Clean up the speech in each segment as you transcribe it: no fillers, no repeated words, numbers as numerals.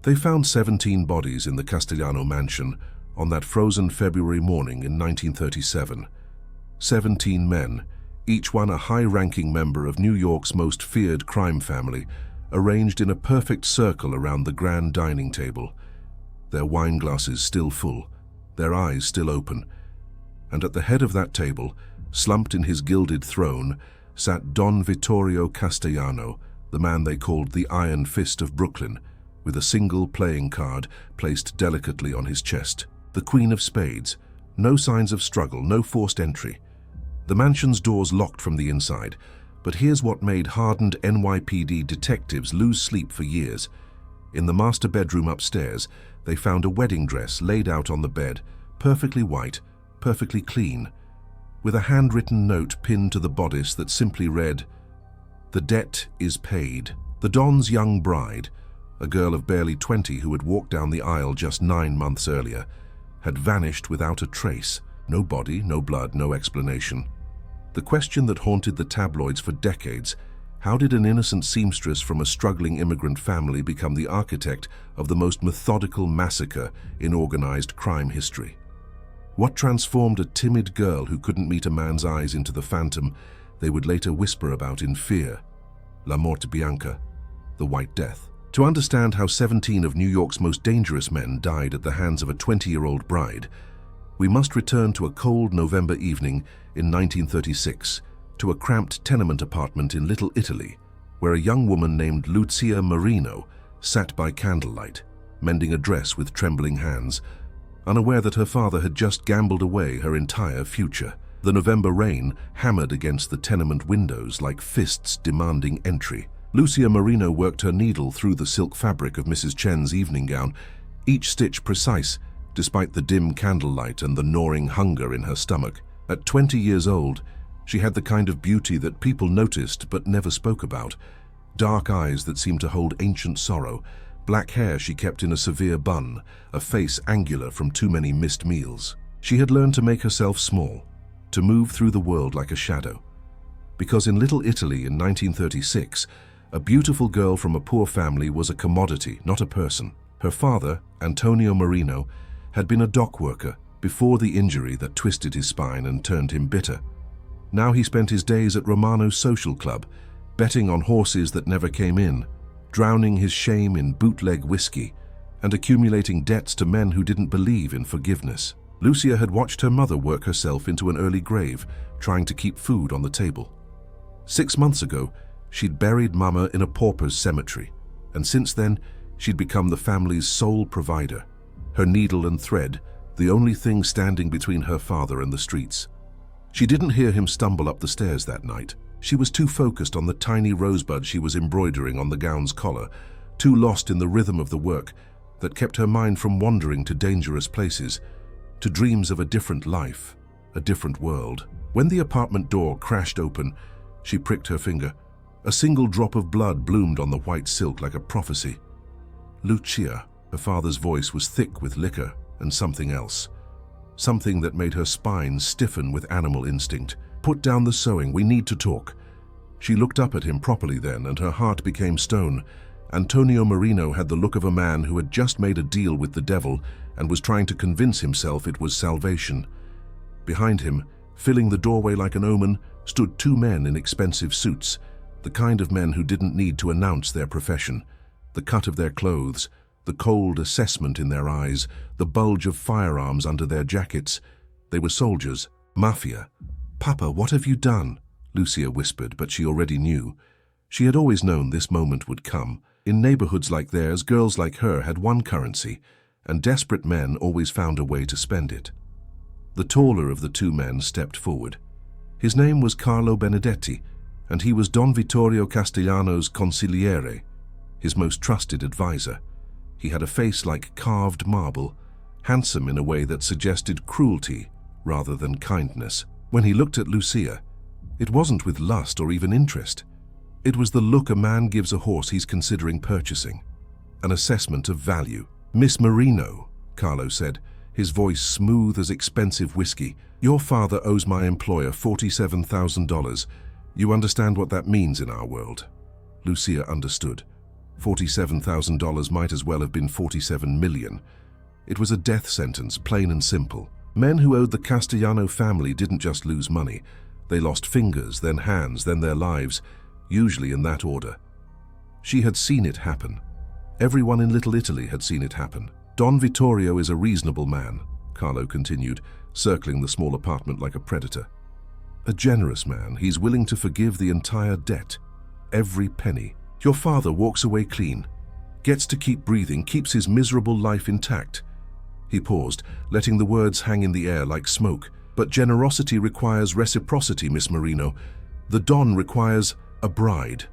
They found 17 bodies in the Castellano mansion on that frozen February morning in 1937. 17 men, each one a high-ranking member of New York's most feared crime family, arranged in a perfect circle around the grand dining table, their wine glasses still full, their eyes still open. And at the head of that table, slumped in his gilded throne, sat Don Vittorio Castellano, the man they called the Iron Fist of Brooklyn, with a single playing card placed delicately on his chest. The Queen of Spades. No signs of struggle, no forced entry. The mansion's doors locked from the inside, but here's what made hardened NYPD detectives lose sleep for years. In the master bedroom upstairs, they found a wedding dress laid out on the bed, perfectly white, perfectly clean, with a handwritten note pinned to the bodice that simply read, "The debt is paid." The Don's young bride, a girl of barely 20 who had walked down the aisle just 9 months earlier, had vanished without a trace. No body, no blood, no explanation. The question that haunted the tabloids for decades: how did an innocent seamstress from a struggling immigrant family become the architect of the most methodical massacre in organized crime history? What transformed a timid girl who couldn't meet a man's eyes into the phantom they would later whisper about in fear? La Morte Bianca, the White Death. To understand how 17 of New York's most dangerous men died at the hands of a 20-year-old bride, we must return to a cold November evening in 1936, to a cramped tenement apartment in Little Italy, where a young woman named Lucia Marino sat by candlelight, mending a dress with trembling hands, unaware that her father had just gambled away her entire future. The November rain hammered against the tenement windows like fists demanding entry. Lucia Marino worked her needle through the silk fabric of Mrs. Chen's evening gown, each stitch precise, despite the dim candlelight and the gnawing hunger in her stomach. At 20 years old, she had the kind of beauty that people noticed but never spoke about. Dark eyes that seemed to hold ancient sorrow, black hair she kept in a severe bun, a face angular from too many missed meals. She had learned to make herself small, to move through the world like a shadow. Because in Little Italy in 1936, a beautiful girl from a poor family was a commodity, not a person. Her father, Antonio Marino, had been a dock worker before the injury that twisted his spine and turned him bitter. Now he spent his days at Romano's social club, betting on horses that never came in, drowning his shame in bootleg whiskey, and accumulating debts to men who didn't believe in forgiveness. Lucia had watched her mother work herself into an early grave, trying to keep food on the table. 6 months ago, she'd buried Mama in a pauper's cemetery, and since then, she'd become the family's sole provider. Her needle and thread, the only thing standing between her father and the streets. She didn't hear him stumble up the stairs that night. She was too focused on the tiny rosebud she was embroidering on the gown's collar, too lost in the rhythm of the work that kept her mind from wandering to dangerous places, to dreams of a different life, a different world. When the apartment door crashed open, she pricked her finger. A single drop of blood bloomed on the white silk like a prophecy. Lucia, her father's voice was thick with liquor and something else. Something that made her spine stiffen with animal instinct. "Put down the sewing, we need to talk." She looked up at him properly then, and her heart became stone. Antonio Marino had the look of a man who had just made a deal with the devil and was trying to convince himself it was salvation. Behind him, filling the doorway like an omen, stood 2 men in expensive suits, the kind of men who didn't need to announce their profession. The cut of their clothes, the cold assessment in their eyes, the bulge of firearms under their jackets. They were soldiers, mafia. "Papa, what have you done?" Lucia whispered, but she already knew. She had always known this moment would come. In neighborhoods like theirs, girls like her had one currency, and desperate men always found a way to spend it. The taller of the 2 men stepped forward. His name was Carlo Benedetti, and he was Don Vittorio Castellano's consigliere, his most trusted advisor. He had a face like carved marble, handsome in a way that suggested cruelty rather than kindness. When he looked at Lucia, it wasn't with lust or even interest. It was the look a man gives a horse he's considering purchasing, an assessment of value. "Miss Marino," Carlo said, his voice smooth as expensive whiskey, "your father owes my employer $47,000. You understand what that means in our world?" Lucia understood. $47,000 might as well have been 47 million. It was a death sentence, plain and simple. Men who owed the Castellano family didn't just lose money. They lost fingers, then hands, then their lives, usually in that order. She had seen it happen. Everyone in Little Italy had seen it happen. Don Vittorio is a reasonable man, Carlo continued, circling the small apartment like a predator. A generous man. He's willing to forgive the entire debt. Every penny. Your father walks away clean, gets to keep breathing, keeps his miserable life intact. He paused, letting the words hang in the air like smoke. But generosity requires reciprocity, Miss Marino. The Don requires a bride.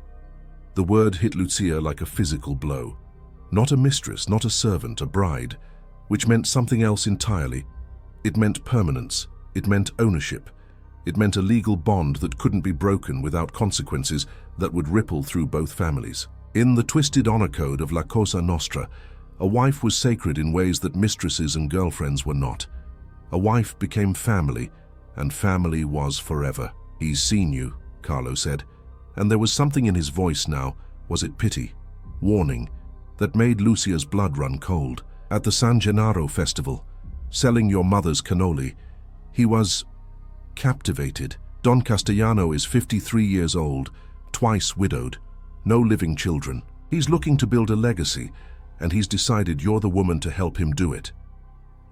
The word hit Lucia like a physical blow. Not a mistress, not a servant, a bride, which meant something else entirely. It meant permanence. It meant ownership. It meant a legal bond that couldn't be broken without consequences that would ripple through both families. In the twisted honor code of La Cosa Nostra, a wife was sacred in ways that mistresses and girlfriends were not. A wife became family, and family was forever. He's seen you, Carlo said, and there was something in his voice now, was it pity, warning, that made Lucia's blood run cold. At the San Gennaro festival, selling your mother's cannoli, he was captivated. Don Castellano is 53 years old, twice widowed, no living children. He's looking to build a legacy, and he's decided you're the woman to help him do it.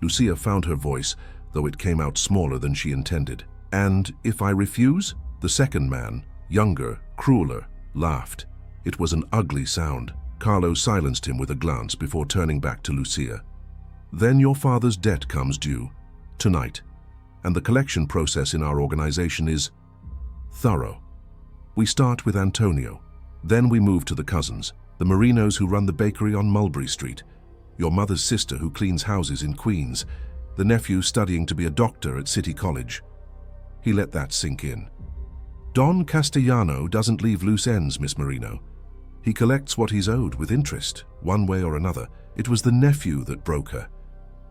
Lucia found her voice, though it came out smaller than she intended. And if I refuse? The second man, younger, crueler, laughed. It was an ugly sound. Carlo silenced him with a glance before turning back to Lucia. Then your father's debt comes due, tonight, and the collection process in our organization is thorough. We start with Antonio. Then we move to the cousins, the Marinos who run the bakery on Mulberry Street, your mother's sister who cleans houses in Queens, the nephew studying to be a doctor at City College. He let that sink in. Don Castellano doesn't leave loose ends, Miss Marino. He collects what he's owed with interest, one way or another. It was the nephew that broke her.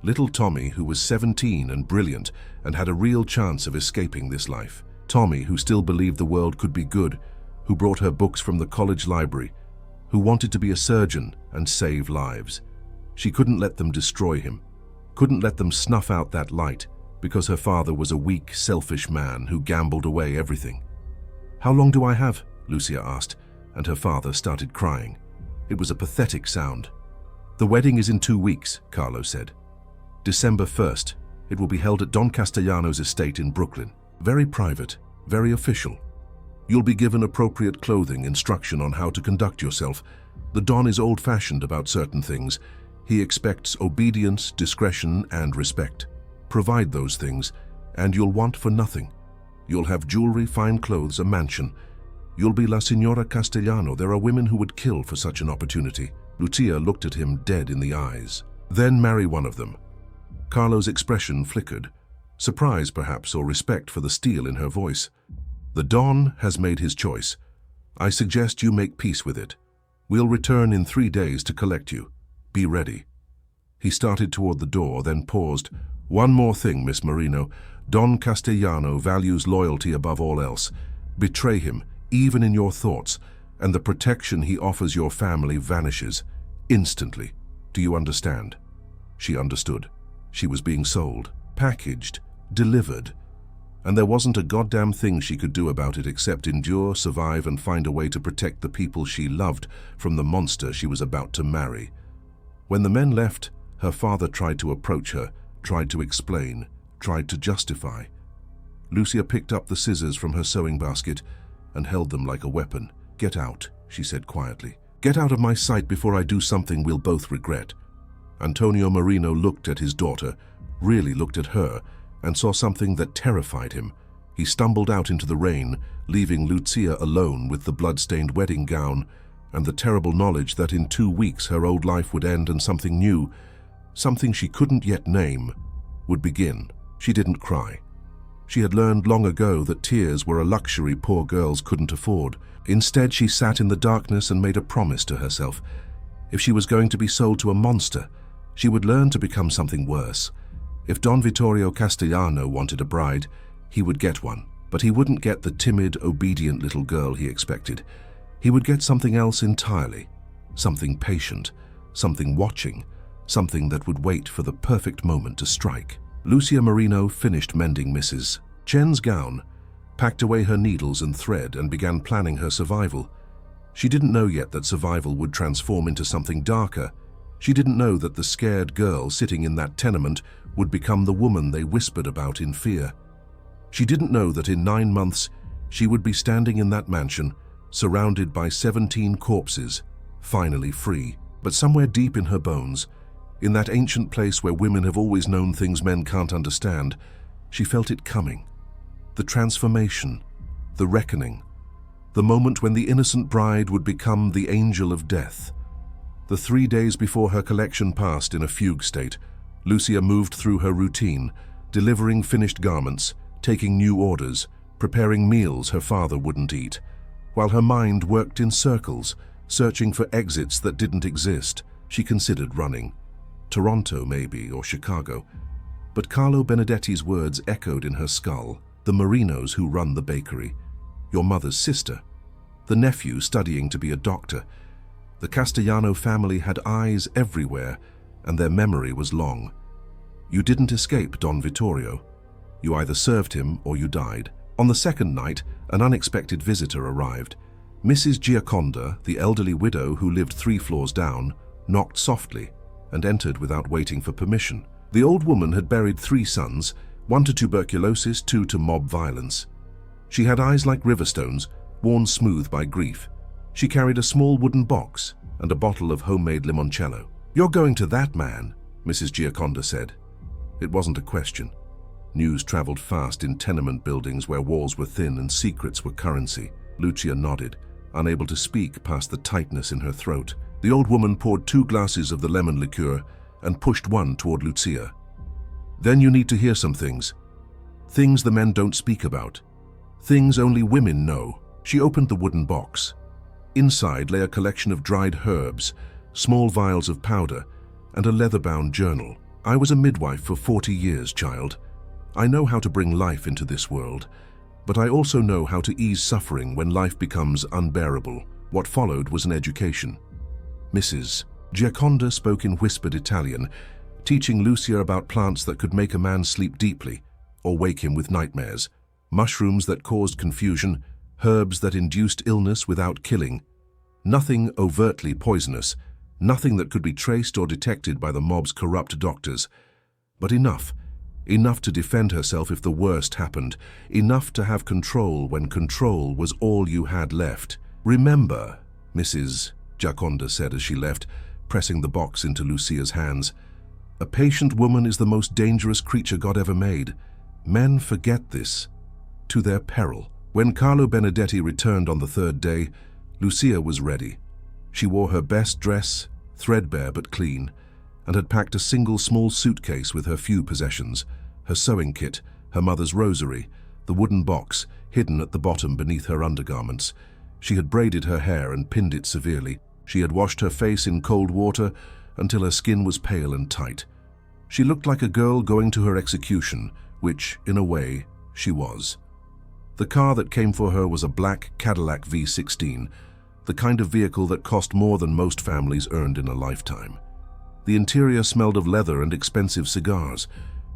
Little Tommy, who was 17 and brilliant and had a real chance of escaping this life. Tommy, who still believed the world could be good, who brought her books from the college library, who wanted to be a surgeon and save lives. She couldn't let them destroy him, couldn't let them snuff out that light, because her father was a weak, selfish man who gambled away everything. How long do I have? Lucia asked, and her father started crying. It was a pathetic sound. The wedding is in 2 weeks, Carlo said. December 1st. It will be held at Don Castellano's estate in Brooklyn. Very private, very official. You'll be given appropriate clothing, instruction on how to conduct yourself. The Don is old-fashioned about certain things. He expects obedience, discretion, and respect. Provide those things, and you'll want for nothing. You'll have jewelry, fine clothes, a mansion. You'll be La Signora Castellano. There are women who would kill for such an opportunity. Lucia looked at him dead in the eyes. Then marry one of them. Carlo's expression flickered. Surprise, perhaps, or respect for the steel in her voice. The Don has made his choice. I suggest you make peace with it. We'll return in 3 days to collect you. Be ready. He started toward the door, then paused. One more thing, Miss Marino. Don Castellano values loyalty above all else. Betray him, even in your thoughts, and the protection he offers your family vanishes. Instantly. Do you understand? She understood. She was being sold, packaged, delivered. And there wasn't a goddamn thing she could do about it except endure, survive, and find a way to protect the people she loved from the monster she was about to marry. When the men left, her father tried to approach her, tried to explain, tried to justify. Lucia picked up the scissors from her sewing basket and held them like a weapon. Get out, she said quietly. Get out of my sight before I do something we'll both regret. Antonio Marino looked at his daughter, really looked at her, and saw something that terrified him. He stumbled out into the rain, leaving Lucia alone with the blood-stained wedding gown and the terrible knowledge that in 2 weeks her old life would end and something new, something she couldn't yet name, would begin. She didn't cry. She had learned long ago that tears were a luxury poor girls couldn't afford. Instead, she sat in the darkness and made a promise to herself. If she was going to be sold to a monster, she would learn to become something worse. If Don Vittorio Castellano wanted a bride, he would get one. But he wouldn't get the timid, obedient little girl he expected. He would get something else entirely. something patient, something watching, something that would wait for the perfect moment to strike. Lucia Marino finished mending Mrs. Chen's gown, packed away her needles and thread, and began planning her survival. She didn't know yet that survival would transform into something darker. She didn't know that the scared girl sitting in that tenement would become the woman they whispered about in fear. She didn't know that in 9 months she would be standing in that mansion, surrounded by 17 corpses, finally free. But somewhere deep in her bones, in that ancient place where women have always known things men can't understand, she felt it coming. The transformation, the reckoning, the moment when the innocent bride would become the angel of death. The 3 days before her collection passed in a fugue state, Lucia moved through her routine, delivering finished garments, taking new orders, preparing meals her father wouldn't eat, while her mind worked in circles, searching for exits that didn't exist. She considered running. Toronto, maybe, or Chicago. But Carlo Benedetti's words echoed in her skull. The Marinos who run the bakery. Your mother's sister. The nephew studying to be a doctor. The Castellano family had eyes everywhere, and their memory was long. You didn't escape Don Vittorio. You either served him or you died. On the second night, an unexpected visitor arrived. Mrs. Gioconda, the elderly widow who lived 3 floors down, knocked softly and entered without waiting for permission. The old woman had buried 3 sons, 1 to tuberculosis, 2 to mob violence. She had eyes like river stones, worn smooth by grief. She carried a small wooden box and a bottle of homemade limoncello. "You're going to that man," Mrs. Gioconda said. It wasn't a question. News traveled fast in tenement buildings where walls were thin and secrets were currency. Lucia nodded, unable to speak past the tightness in her throat. The old woman poured 2 glasses of the lemon liqueur and pushed one toward Lucia. "Then you need to hear some things. Things the men don't speak about. Things only women know." She opened the wooden box. Inside lay a collection of dried herbs, small vials of powder, and a leather-bound journal. "I was a midwife for 40 years, child. I know how to bring life into this world, but I also know how to ease suffering when life becomes unbearable." What followed was an education. Mrs. Gioconda spoke in whispered Italian, teaching Lucia about plants that could make a man sleep deeply or wake him with nightmares, mushrooms that caused confusion, herbs that induced illness without killing. Nothing overtly poisonous, nothing that could be traced or detected by the mob's corrupt doctors, but enough to defend herself if the worst happened, enough to have control when control was all you had left. "Remember," Mrs. Gioconda said as she left, pressing the box into Lucia's hands, "a patient woman is the most dangerous creature God ever made. Men forget this, to their peril." When Carlo Benedetti returned on the 3rd day, Lucia was ready. She wore her best dress, threadbare but clean, and had packed a single small suitcase with her few possessions, her sewing kit, her mother's rosary, the wooden box hidden at the bottom beneath her undergarments. She had braided her hair and pinned it severely. She had washed her face in cold water until her skin was pale and tight. She looked like a girl going to her execution, which, in a way, she was. The car that came for her was a black Cadillac V16, the kind of vehicle that cost more than most families earned in a lifetime. The interior smelled of leather and expensive cigars.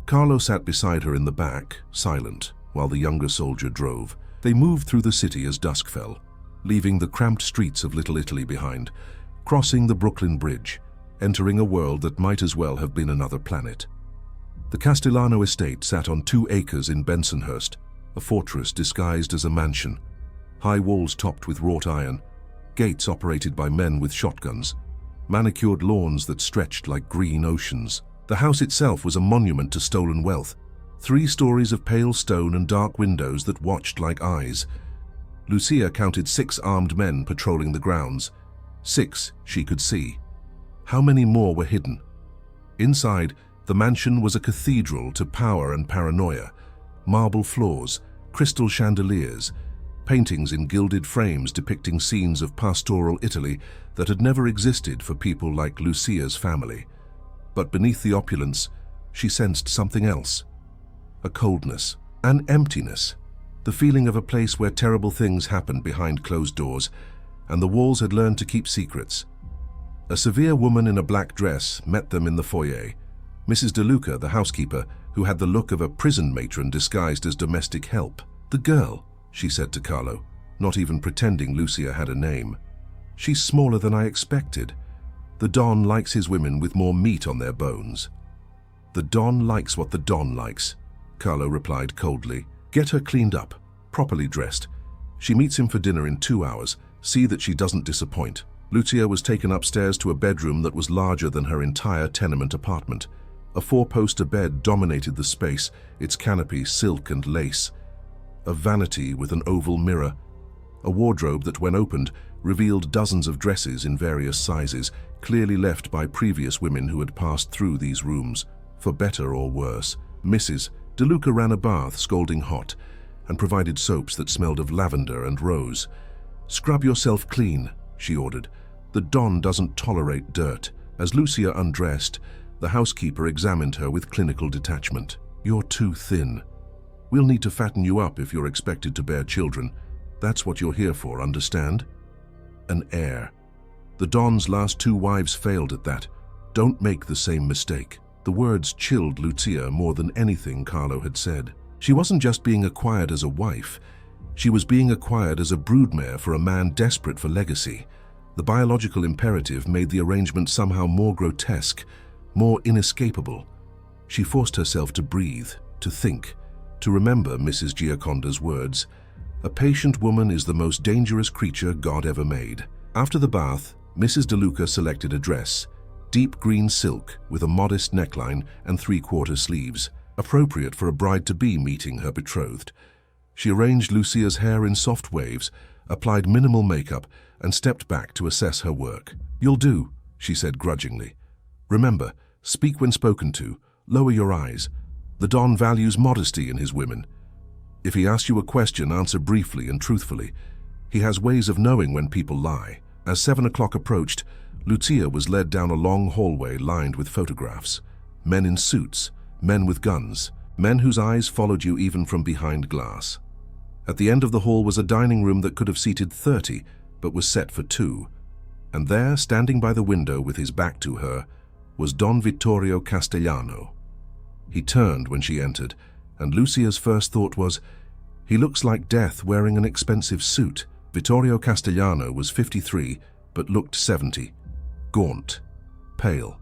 Carlo sat beside her in the back, silent, while the younger soldier drove. They moved through the city as dusk fell, leaving the cramped streets of Little Italy behind, crossing the Brooklyn Bridge, entering a world that might as well have been another planet. The Castellano estate sat on 2 acres in Bensonhurst, a fortress disguised as a mansion. High walls topped with wrought iron, gates operated by men with shotguns, manicured lawns that stretched like green oceans. The house itself was a monument to stolen wealth, 3 stories of pale stone and dark windows that watched like eyes. Lucia counted 6 armed men patrolling the grounds. 6 she could see. How many more were hidden? Inside, the mansion was a cathedral to power and paranoia. Marble floors, crystal chandeliers, paintings in gilded frames depicting scenes of pastoral Italy that had never existed for people like Lucia's family. But beneath the opulence, she sensed something else. A coldness, an emptiness, the feeling of a place where terrible things happened behind closed doors, and the walls had learned to keep secrets. A severe woman in a black dress met them in the foyer. Mrs. DeLuca, the housekeeper, who had the look of a prison matron disguised as domestic help. "The girl," she said to Carlo, not even pretending Lucia had a name. "She's smaller than I expected. The Don likes his women with more meat on their bones." "The Don likes what the Don likes," Carlo replied coldly. "Get her cleaned up, properly dressed. She meets him for dinner in 2 hours. See that she doesn't disappoint." Lucia was taken upstairs to a bedroom that was larger than her entire tenement apartment. A 4-poster bed dominated the space, its canopy silk and lace. A vanity with an oval mirror. A wardrobe that, when opened, revealed dozens of dresses in various sizes, clearly left by previous women who had passed through these rooms, for better or worse. Mrs. DeLuca ran a bath scalding hot and provided soaps that smelled of lavender and rose. "Scrub yourself clean," she ordered. "The Don doesn't tolerate dirt." As Lucia undressed, the housekeeper examined her with clinical detachment. "You're too thin. We'll need to fatten you up if you're expected to bear children. That's what you're here for, understand? An heir. The Don's last 2 wives failed at that. Don't make the same mistake." The words chilled Lucia more than anything Carlo had said. She wasn't just being acquired as a wife. She was being acquired as a broodmare for a man desperate for legacy. The biological imperative made the arrangement somehow more grotesque, more inescapable. She forced herself to breathe, to think, to remember Mrs. Gioconda's words. "A patient woman is the most dangerous creature God ever made." After the bath, Mrs. DeLuca selected a dress, deep green silk with a modest neckline and 3/4 sleeves, appropriate for a bride-to-be meeting her betrothed. She arranged Lucia's hair in soft waves, applied minimal makeup, and stepped back to assess her work. "You'll do," she said grudgingly. "Remember, speak when spoken to, lower your eyes. The Don values modesty in his women. If he asks you a question, answer briefly and truthfully. He has ways of knowing when people lie." As 7 o'clock approached, Lucia was led down a long hallway lined with photographs. Men in suits, men with guns, men whose eyes followed you even from behind glass. At the end of the hall was a dining room that could have seated 30, but was set for 2. And there, standing by the window with his back to her, was Don Vittorio Castellano. He turned when she entered, and Lucia's first thought was, "He looks like death wearing an expensive suit." Vittorio Castellano was 53, but looked 70. Gaunt, pale,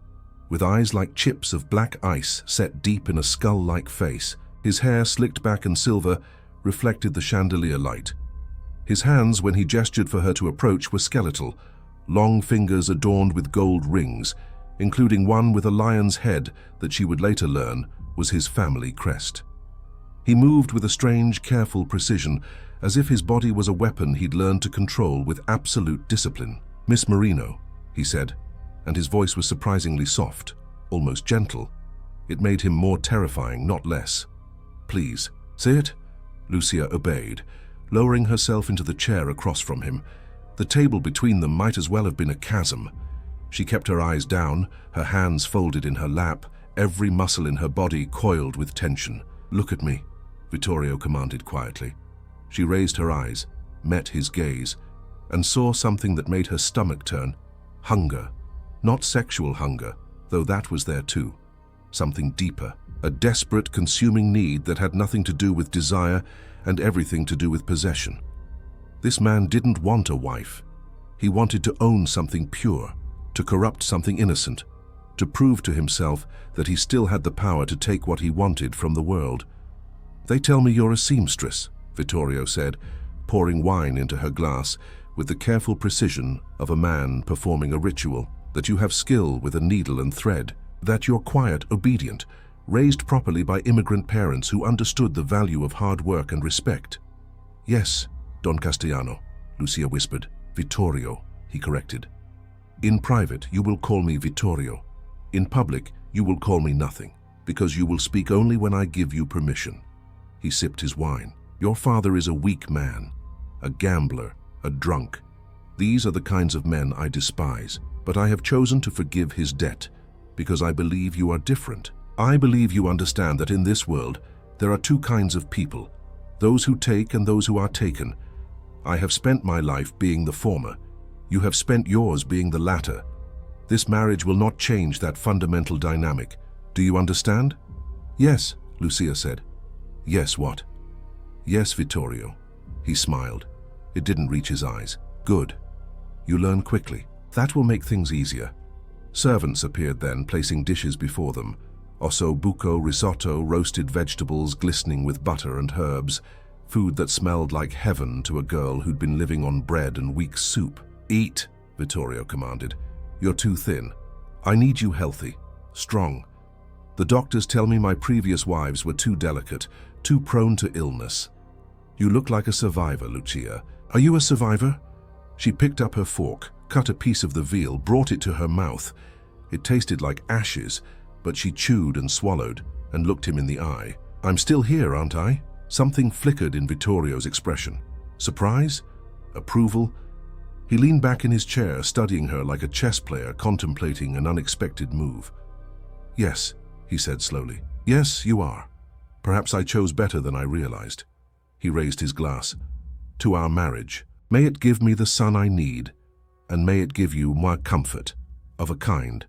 with eyes like chips of black ice set deep in a skull-like face. His hair, slicked back and silver, reflected the chandelier light. His hands, when he gestured for her to approach, were skeletal, long fingers adorned with gold rings, including one with a lion's head that she would later learn was his family crest. He moved with a strange, careful precision, as if his body was a weapon he'd learned to control with absolute discipline. "Miss Marino," he said, and his voice was surprisingly soft, almost gentle. It made him more terrifying, not less. "Please, say it?" Lucia obeyed, lowering herself into the chair across from him. The table between them might as well have been a chasm. She kept her eyes down, her hands folded in her lap, every muscle in her body coiled with tension. "Look at me," Vittorio commanded quietly. She raised her eyes, met his gaze, and saw something that made her stomach turn. Hunger. Not sexual hunger, though that was there too. Something deeper. A desperate, consuming need that had nothing to do with desire and everything to do with possession. This man didn't want a wife. He wanted to own something pure, to corrupt something innocent, to prove to himself that he still had the power to take what he wanted from the world. "They tell me you're a seamstress," Vittorio said, pouring wine into her glass with the careful precision of a man performing a ritual, "that you have skill with a needle and thread, that you're quiet, obedient, raised properly by immigrant parents who understood the value of hard work and respect." "Yes, Don Castellano," Lucia whispered. "Vittorio," he corrected. "In private, you will call me Vittorio. In public, you will call me nothing, because you will speak only when I give you permission." He sipped his wine. "Your father is a weak man, a gambler, a drunk. These are the kinds of men I despise, but I have chosen to forgive his debt because I believe you are different. I believe you understand that in this world, there are 2 kinds of people, those who take and those who are taken. I have spent my life being the former. You have spent yours being the latter. This marriage will not change that fundamental dynamic. Do you understand? Yes, Lucia said. Yes, what? Yes, Vittorio. He smiled. It didn't reach his eyes. Good. You learn quickly. That will make things easier. Servants appeared then, placing dishes before them. Osso buco risotto, roasted vegetables glistening with butter and herbs, food that smelled like heaven to a girl who'd been living on bread and weak soup. Eat, Vittorio commanded. You're too thin. I need you healthy, strong. The doctors tell me my previous wives were too delicate, too prone to illness. You look like a survivor, Lucia. Are you a survivor? She picked up her fork, cut a piece of the veal, brought it to her mouth. It tasted like ashes, but she chewed and swallowed and looked him in the eye. I'm still here, aren't I? Something flickered in Vittorio's expression. Surprise? Approval? He leaned back in his chair, studying her like a chess player contemplating an unexpected move. Yes, he said slowly. Yes, you are. Perhaps I chose better than I realized. He raised his glass. To our marriage. May it give me the son I need, and may it give you more comfort, of a kind.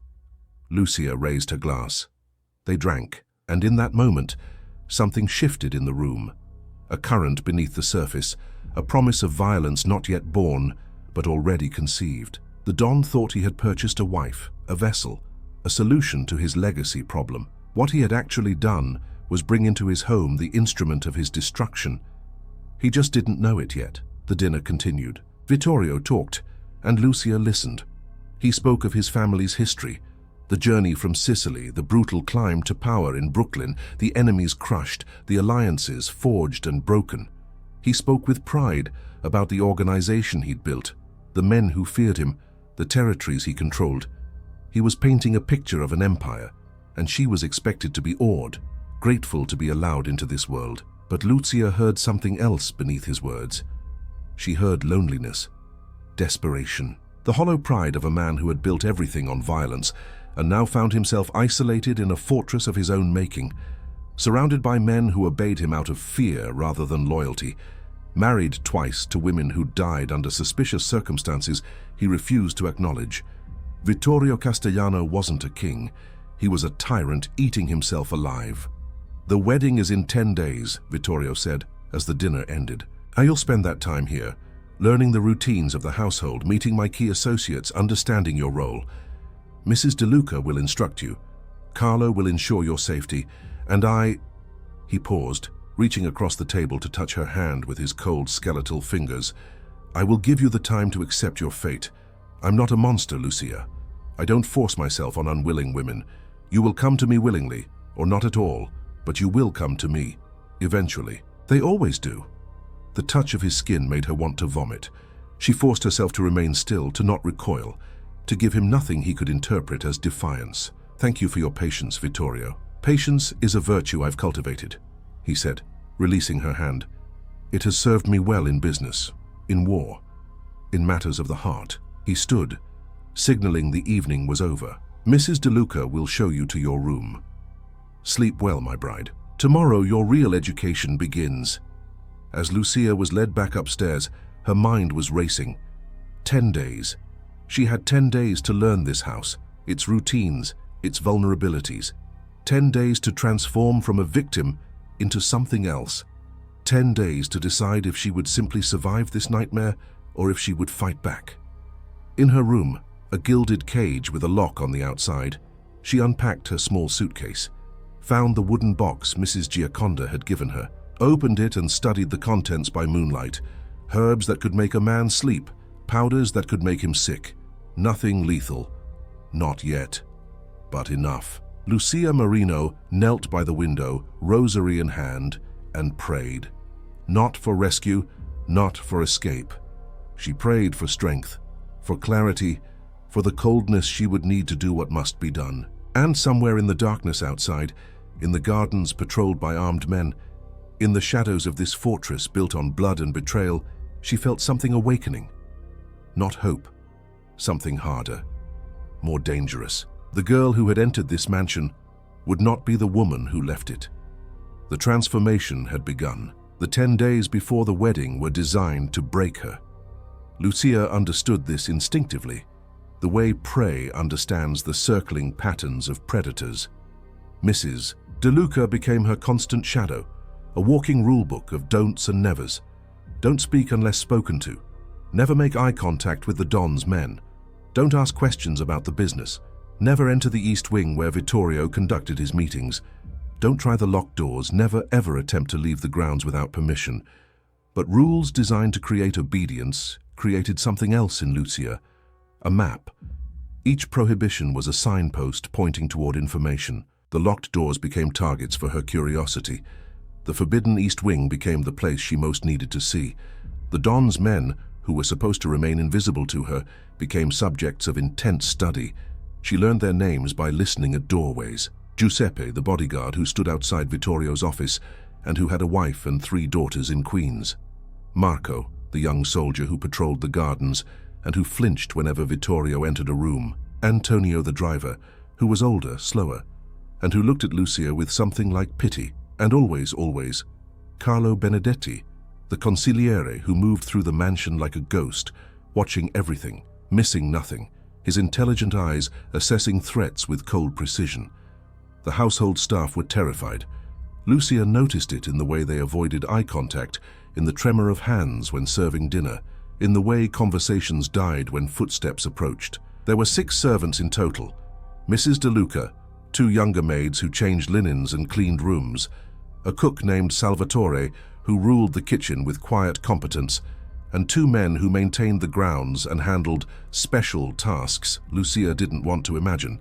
Lucia raised her glass. They drank, and in that moment, something shifted in the room. A current beneath the surface, a promise of violence not yet born, but already conceived. The Don thought he had purchased a wife, a vessel, a solution to his legacy problem. What he had actually done was bring into his home the instrument of his destruction. He just didn't know it yet. The dinner continued. Vittorio talked, and Lucia listened. He spoke of his family's history, the journey from Sicily, the brutal climb to power in Brooklyn, the enemies crushed, the alliances forged and broken. He spoke with pride about the organization he'd built, the men who feared him, the territories he controlled. He was painting a picture of an empire, and she was expected to be awed, grateful to be allowed into this world. But Lucia heard something else beneath his words. She heard loneliness, desperation, the hollow pride of a man who had built everything on violence and now found himself isolated in a fortress of his own making, surrounded by men who obeyed him out of fear rather than loyalty. Married twice to women who died under suspicious circumstances he refused to acknowledge. Vittorio Castellano wasn't a king. He was a tyrant eating himself alive. The wedding is in 10 days, Vittorio said as the dinner ended. I'll spend that time here, learning the routines of the household, meeting my key associates, understanding your role. Mrs. De Luca will instruct you. Carlo will ensure your safety, and I... He paused, reaching across the table to touch her hand with his cold skeletal fingers. I will give you the time to accept your fate. I'm not a monster, Lucia. I don't force myself on unwilling women. You will come to me willingly, or not at all, but you will come to me, eventually. They always do. The touch of his skin made her want to vomit. She forced herself to remain still, to not recoil, to give him nothing he could interpret as defiance. Thank you for your patience, Vittorio. Patience is a virtue I've cultivated, he said, releasing her hand. It has served me well in business, in war, in matters of the heart. He stood, signaling the evening was over. Mrs. De Luca will show you to your room. Sleep well, my bride. Tomorrow your real education begins. As Lucia was led back upstairs, her mind was racing. 10 days. She had 10 days to learn this house, its routines, its vulnerabilities. 10 days to transform from a victim into something else. 10 days to decide if she would simply survive this nightmare or if she would fight back. In her room, a gilded cage with a lock on the outside, she unpacked her small suitcase, found the wooden box Mrs. Gioconda had given her, opened it and studied the contents by moonlight. Herbs that could make a man sleep, powders that could make him sick. Nothing lethal. Not yet. But enough. Lucia Marino knelt by the window, rosary in hand, and prayed. Not for rescue, not for escape. She prayed for strength, for clarity, for the coldness she would need to do what must be done. And somewhere in the darkness outside, in the gardens patrolled by armed men, in the shadows of this fortress built on blood and betrayal, she felt something awakening. Not hope. Something harder, more dangerous. The girl who had entered this mansion would not be the woman who left it. The transformation had begun. The 10 days before the wedding were designed to break her. Lucia understood this instinctively. the way prey understands the circling patterns of predators. Mrs. DeLuca became her constant shadow, a walking rulebook of don'ts and nevers. Don't speak unless spoken to. Never make eye contact with the Don's men. Don't ask questions about the business. Never enter the East Wing where Vittorio conducted his meetings. Don't try the locked doors. Never ever attempt to leave the grounds without permission. But rules designed to create obedience created something else in Lucia, a map. Each prohibition was a signpost pointing toward information. The locked doors became targets for her curiosity. The forbidden East Wing became the place she most needed to see. The Don's men, who were supposed to remain invisible to her, became subjects of intense study. She learned their names by listening at doorways. Giuseppe, the bodyguard who stood outside Vittorio's office and who had a wife and 3 daughters in Queens. Marco, the young soldier who patrolled the gardens and who flinched whenever Vittorio entered a room. Antonio, the driver, who was older, slower, and who looked at Lucia with something like pity. And always, Carlo Benedetti, the consigliere who moved through the mansion like a ghost, watching everything, missing nothing, his intelligent eyes assessing threats with cold precision. The household staff were terrified. Lucia noticed it in the way they avoided eye contact, in the tremor of hands when serving dinner, in the way conversations died when footsteps approached. There were 6 servants in total. Mrs. DeLuca, 2 younger maids who changed linens and cleaned rooms, a cook named Salvatore who ruled the kitchen with quiet competence, and 2 men who maintained the grounds and handled special tasks Lucia didn't want to imagine.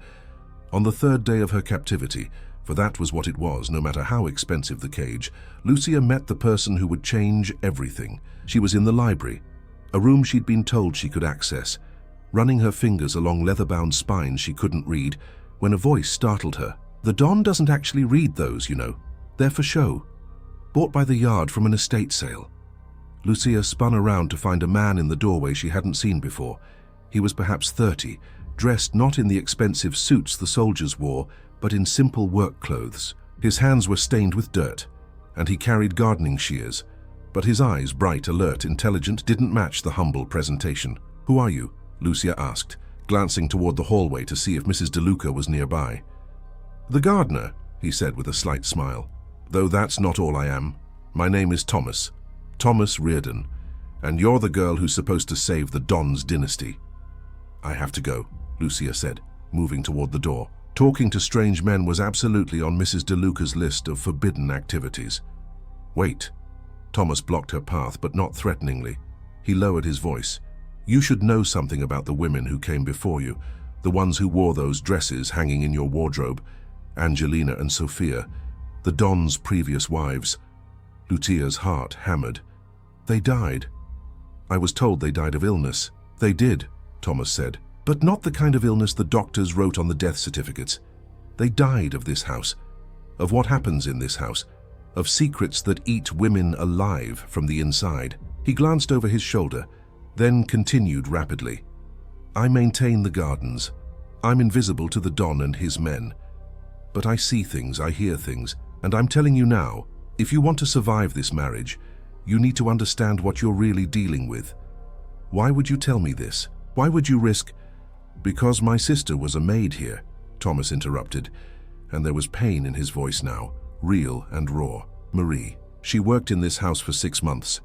On the 3rd day of her captivity, for that was what it was, no matter how expensive the cage, Lucia met the person who would change everything. She was in the library, a room she'd been told she could access, running her fingers along leather-bound spines she couldn't read, when a voice startled her. "The Don doesn't actually read those, you know. They're for show. Bought by the yard from an estate sale." Lucia spun around to find a man in the doorway she hadn't seen before. He was perhaps 30, dressed not in the expensive suits the soldiers wore, but in simple work clothes. His hands were stained with dirt, and he carried gardening shears, but his eyes, bright, alert, intelligent, didn't match the humble presentation. "Who are you?" Lucia asked, glancing toward the hallway to see if Mrs. DeLuca was nearby. "The gardener," he said with a slight smile. "Though that's not all I am. My name is Thomas Reardon, and you're the girl who's supposed to save the Don's dynasty." "I have to go," Lucia said, moving toward the door. Talking to strange men was absolutely on Mrs. DeLuca's list of forbidden activities. "Wait." Thomas blocked her path, but not threateningly. He lowered his voice. "You should know something about the women who came before you, the ones who wore those dresses hanging in your wardrobe, Angelina and Sophia, the Don's previous wives." Lucia's heart hammered. "They died." "I was told they died of illness." "They did," Thomas said, "but not the kind of illness the doctors wrote on the death certificates. They died of this house, of what happens in this house, of secrets that eat women alive from the inside." He glanced over his shoulder, then continued rapidly. "I maintain the gardens. I'm invisible to the Don and his men. But I see things, I hear things, and I'm telling you now, if you want to survive this marriage, you need to understand what you're really dealing with. Why would you tell me this? Why would you risk—" "Because my sister was a maid here," Thomas interrupted, and there was pain in his voice now, real and raw. "Marie. She worked in this house for 6 months.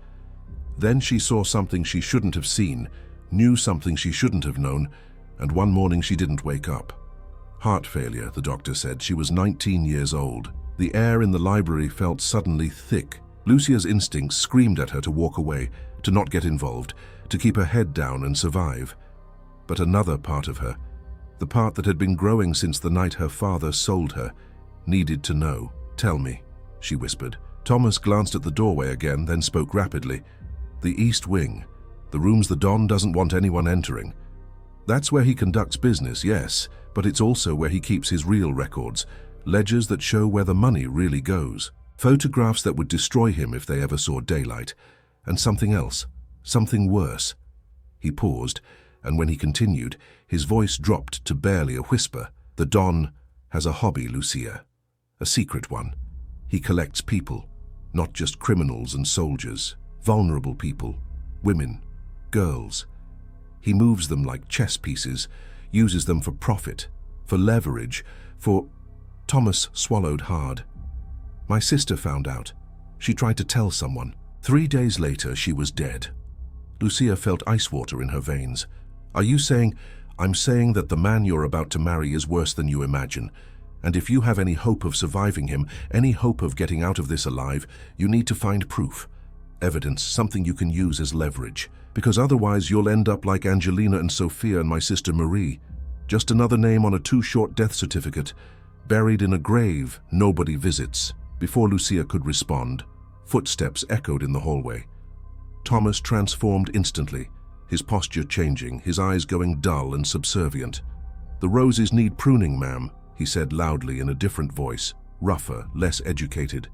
Then she saw something she shouldn't have seen, knew something she shouldn't have known, and one morning she didn't wake up. Heart failure, the doctor said. She was 19 years old. The air in the library felt suddenly thick. Lucia's instincts screamed at her to walk away, to not get involved, to keep her head down and survive. But another part of her, the part that had been growing since the night her father sold her, needed to know. "Tell me," she whispered. Thomas glanced at the doorway again, then spoke rapidly. "The East Wing, the rooms the Don doesn't want anyone entering. That's where he conducts business, yes, but it's also where he keeps his real records, ledgers that show where the money really goes, photographs that would destroy him if they ever saw daylight, and something else, something worse." He paused, and when he continued, his voice dropped to barely a whisper. "The Don has a hobby, Lucia, a secret one. He collects people, not just criminals and soldiers, vulnerable people, women, girls. He moves them like chess pieces, uses them for profit, for leverage, for... Thomas swallowed hard. My sister found out. She tried to tell someone. 3 days later, she was dead. Lucia felt ice water in her veins. Are you saying... I'm saying that the man you're about to marry is worse than you imagine. And if you have any hope of surviving him, any hope of getting out of this alive, you need to find proof. Evidence, something you can use as leverage. Because otherwise you'll end up like Angelina and Sophia and my sister Marie. Just another name on a too-short death certificate, buried in a grave nobody visits. Before Lucia could respond, footsteps echoed in the hallway. Thomas transformed instantly, his posture changing, his eyes going dull and subservient. "The roses need pruning, ma'am," he said loudly in a different voice, rougher, less educated.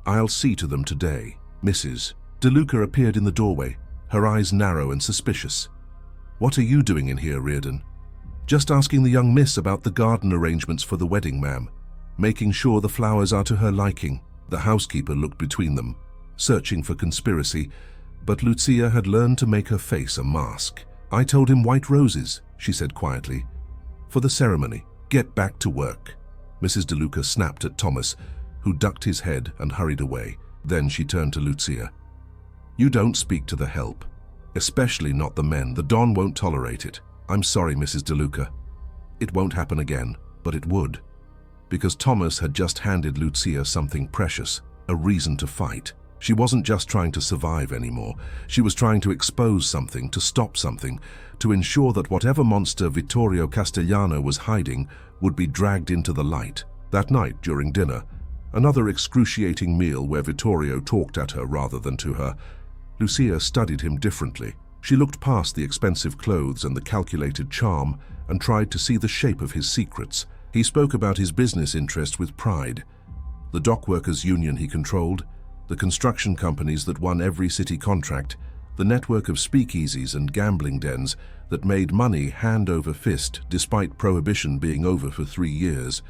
"I'll see to them today, Mrs." DeLuca appeared in the doorway, her eyes narrow and suspicious. "What are you doing in here, Reardon?" "Just asking the young miss about the garden arrangements for the wedding, ma'am. Making sure the flowers are to her liking." The housekeeper looked between them, searching for conspiracy, but Lucia had learned to make her face a mask. "I told him white roses," she said quietly. "For the ceremony. Get back to work." Mrs. DeLuca snapped at Thomas, who ducked his head and hurried away. Then she turned to Lucia. "You don't speak to the help. Especially not the men. The Don won't tolerate it. I'm sorry, Mrs. DeLuca. It won't happen again, but it would." Because Thomas had just handed Lucia something precious, a reason to fight. She wasn't just trying to survive anymore. She was trying to expose something, to stop something, to ensure that whatever monster Vittorio Castellano was hiding would be dragged into the light. That night, during dinner, another excruciating meal where Vittorio talked at her rather than to her, Lucia studied him differently. She looked past the expensive clothes and the calculated charm and tried to see the shape of his secrets. He spoke about his business interests with pride. The dockworkers' union he controlled, the construction companies that won every city contract, the network of speakeasies and gambling dens that made money hand over fist despite prohibition being over for 3 years.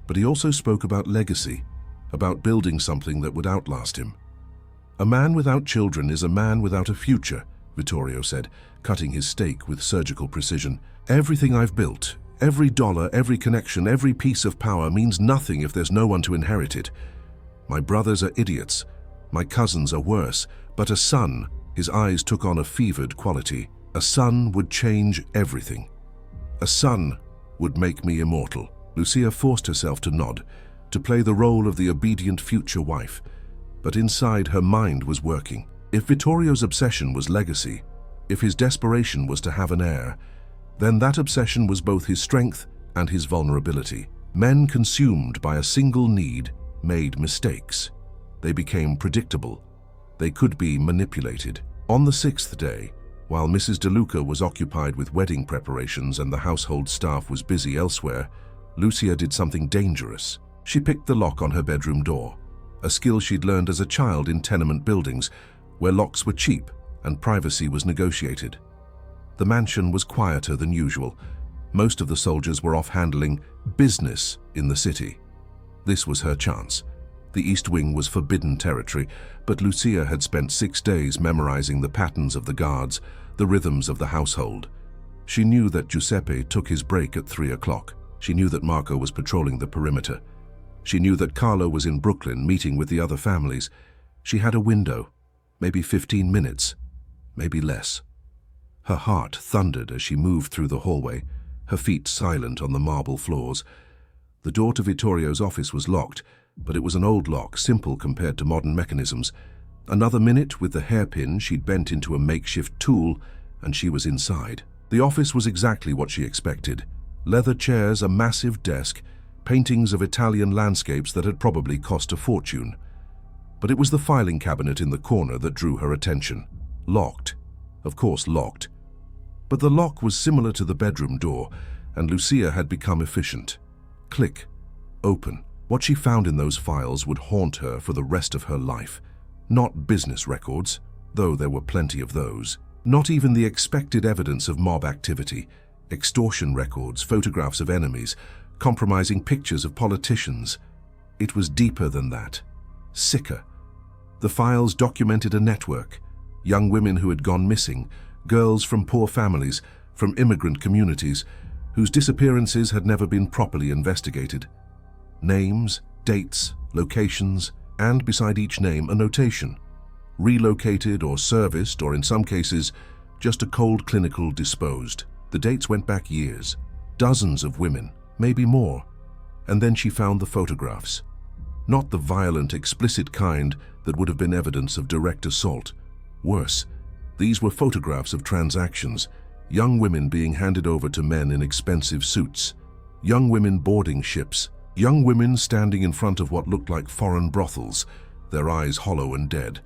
But he also spoke about legacy, about building something that would outlast him. "A man without children is a man without a future," Vittorio said, cutting his steak with surgical precision. "Everything I've built, every dollar, every connection, every piece of power means nothing if there's no one to inherit it. My brothers are idiots. My cousins are worse. But a son," his eyes took on a fevered quality, "a son would change everything. A son would make me immortal." Lucia forced herself to nod, to play the role of the obedient future wife. But inside, her mind was working. If Vittorio's obsession was legacy, if his desperation was to have an heir, then that obsession was both his strength and his vulnerability. Men consumed by a single need made mistakes. They became predictable. They could be manipulated. On the 6th day, while Mrs. DeLuca was occupied with wedding preparations and the household staff was busy elsewhere, Lucia did something dangerous. She picked the lock on her bedroom door, a skill she'd learned as a child in tenement buildings, where locks were cheap and privacy was negotiated. The mansion was quieter than usual. Most of the soldiers were off handling business in the city. This was her chance. The East Wing was forbidden territory, but Lucia had spent 6 days memorizing the patterns of the guards, the rhythms of the household. She knew that Giuseppe took his break at 3 o'clock. She knew that Marco was patrolling the perimeter. She knew that Carlo was in Brooklyn meeting with the other families. She had a window, maybe 15 minutes, maybe less. Her heart thundered as she moved through the hallway, her feet silent on the marble floors. The door to Vittorio's office was locked, but it was an old lock, simple compared to modern mechanisms. Another minute, with the hairpin she'd bent into a makeshift tool, and she was inside. The office was exactly what she expected. Leather chairs, a massive desk, paintings of Italian landscapes that had probably cost a fortune. But it was the filing cabinet in the corner that drew her attention. Locked. Of course, locked. But the lock was similar to the bedroom door, and Lucia had become efficient. Click. Open. What she found in those files would haunt her for the rest of her life. Not business records, though there were plenty of those. Not even the expected evidence of mob activity. Extortion records, photographs of enemies, compromising pictures of politicians. It was deeper than that. Sicker. The files documented a network. Young women who had gone missing, girls from poor families, from immigrant communities, whose disappearances had never been properly investigated. Names, dates, locations, and beside each name a notation. Relocated or serviced, or in some cases, just a cold clinical disposed. The dates went back years. Dozens of women, maybe more. And then she found the photographs. Not the violent, explicit kind that would have been evidence of direct assault. Worse, these were photographs of transactions, young women being handed over to men in expensive suits, young women boarding ships, young women standing in front of what looked like foreign brothels, their eyes hollow and dead.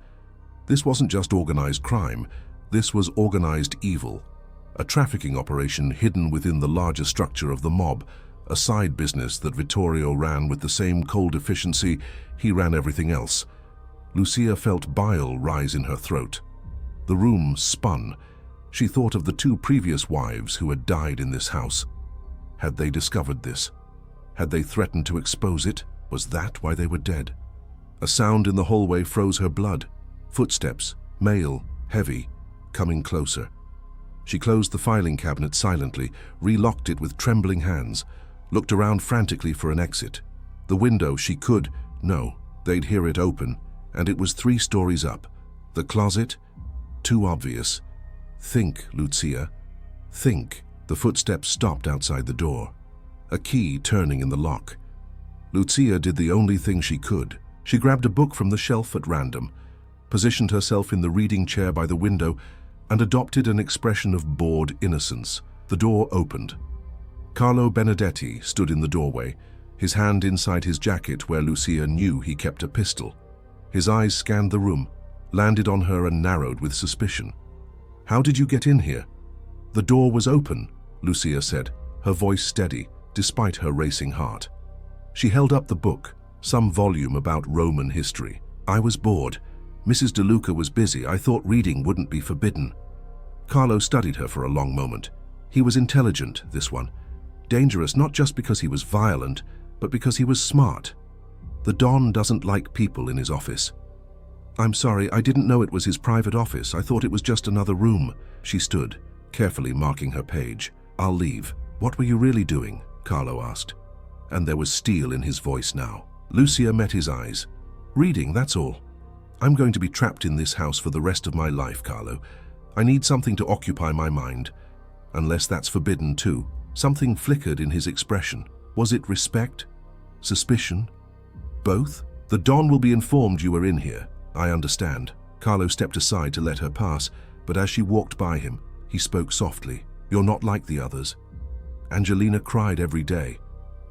This wasn't just organized crime, this was organized evil. A trafficking operation hidden within the larger structure of the mob, a side business that Vittorio ran with the same cold efficiency he ran everything else. Lucia felt bile rise in her throat. The room spun. She thought of the 2 previous wives who had died in this house. Had they discovered this? Had they threatened to expose it? Was that why they were dead? A sound in the hallway froze her blood. Footsteps, male, heavy, coming closer. She closed the filing cabinet silently, relocked it with trembling hands, looked around frantically for an exit. The window no, they'd hear it open, and it was 3 stories up. The closet? Too obvious. Think, Lucia. Think. The footsteps stopped outside the door. A key turning in the lock. Lucia did the only thing she could. She grabbed a book from the shelf at random, positioned herself in the reading chair by the window, and adopted an expression of bored innocence. The door opened. Carlo Benedetti stood in the doorway, his hand inside his jacket where Lucia knew he kept a pistol. His eyes scanned the room, landed on her and narrowed with suspicion. "How did you get in here?" "The door was open," Lucia said, her voice steady, despite her racing heart. She held up the book, some volume about Roman history. "I was bored. Mrs. De Luca was busy. I thought reading wouldn't be forbidden." Carlo studied her for a long moment. He was intelligent, this one. Dangerous not just because he was violent, but because he was smart. The Don doesn't like people in his office. "I'm sorry, I didn't know it was his private office. I thought it was just another room." She stood, carefully marking her page. "I'll leave." "What were you really doing?" Carlo asked. And there was steel in his voice now. Lucia met his eyes. "Reading, that's all. I'm going to be trapped in this house for the rest of my life, Carlo. I need something to occupy my mind. Unless that's forbidden too." Something flickered in his expression. Was it respect? Suspicion? Both? "The Don will be informed you are in here. I understand." Carlo stepped aside to let her pass, but as she walked by him, he spoke softly. "You're not like the others. Angelina cried every day.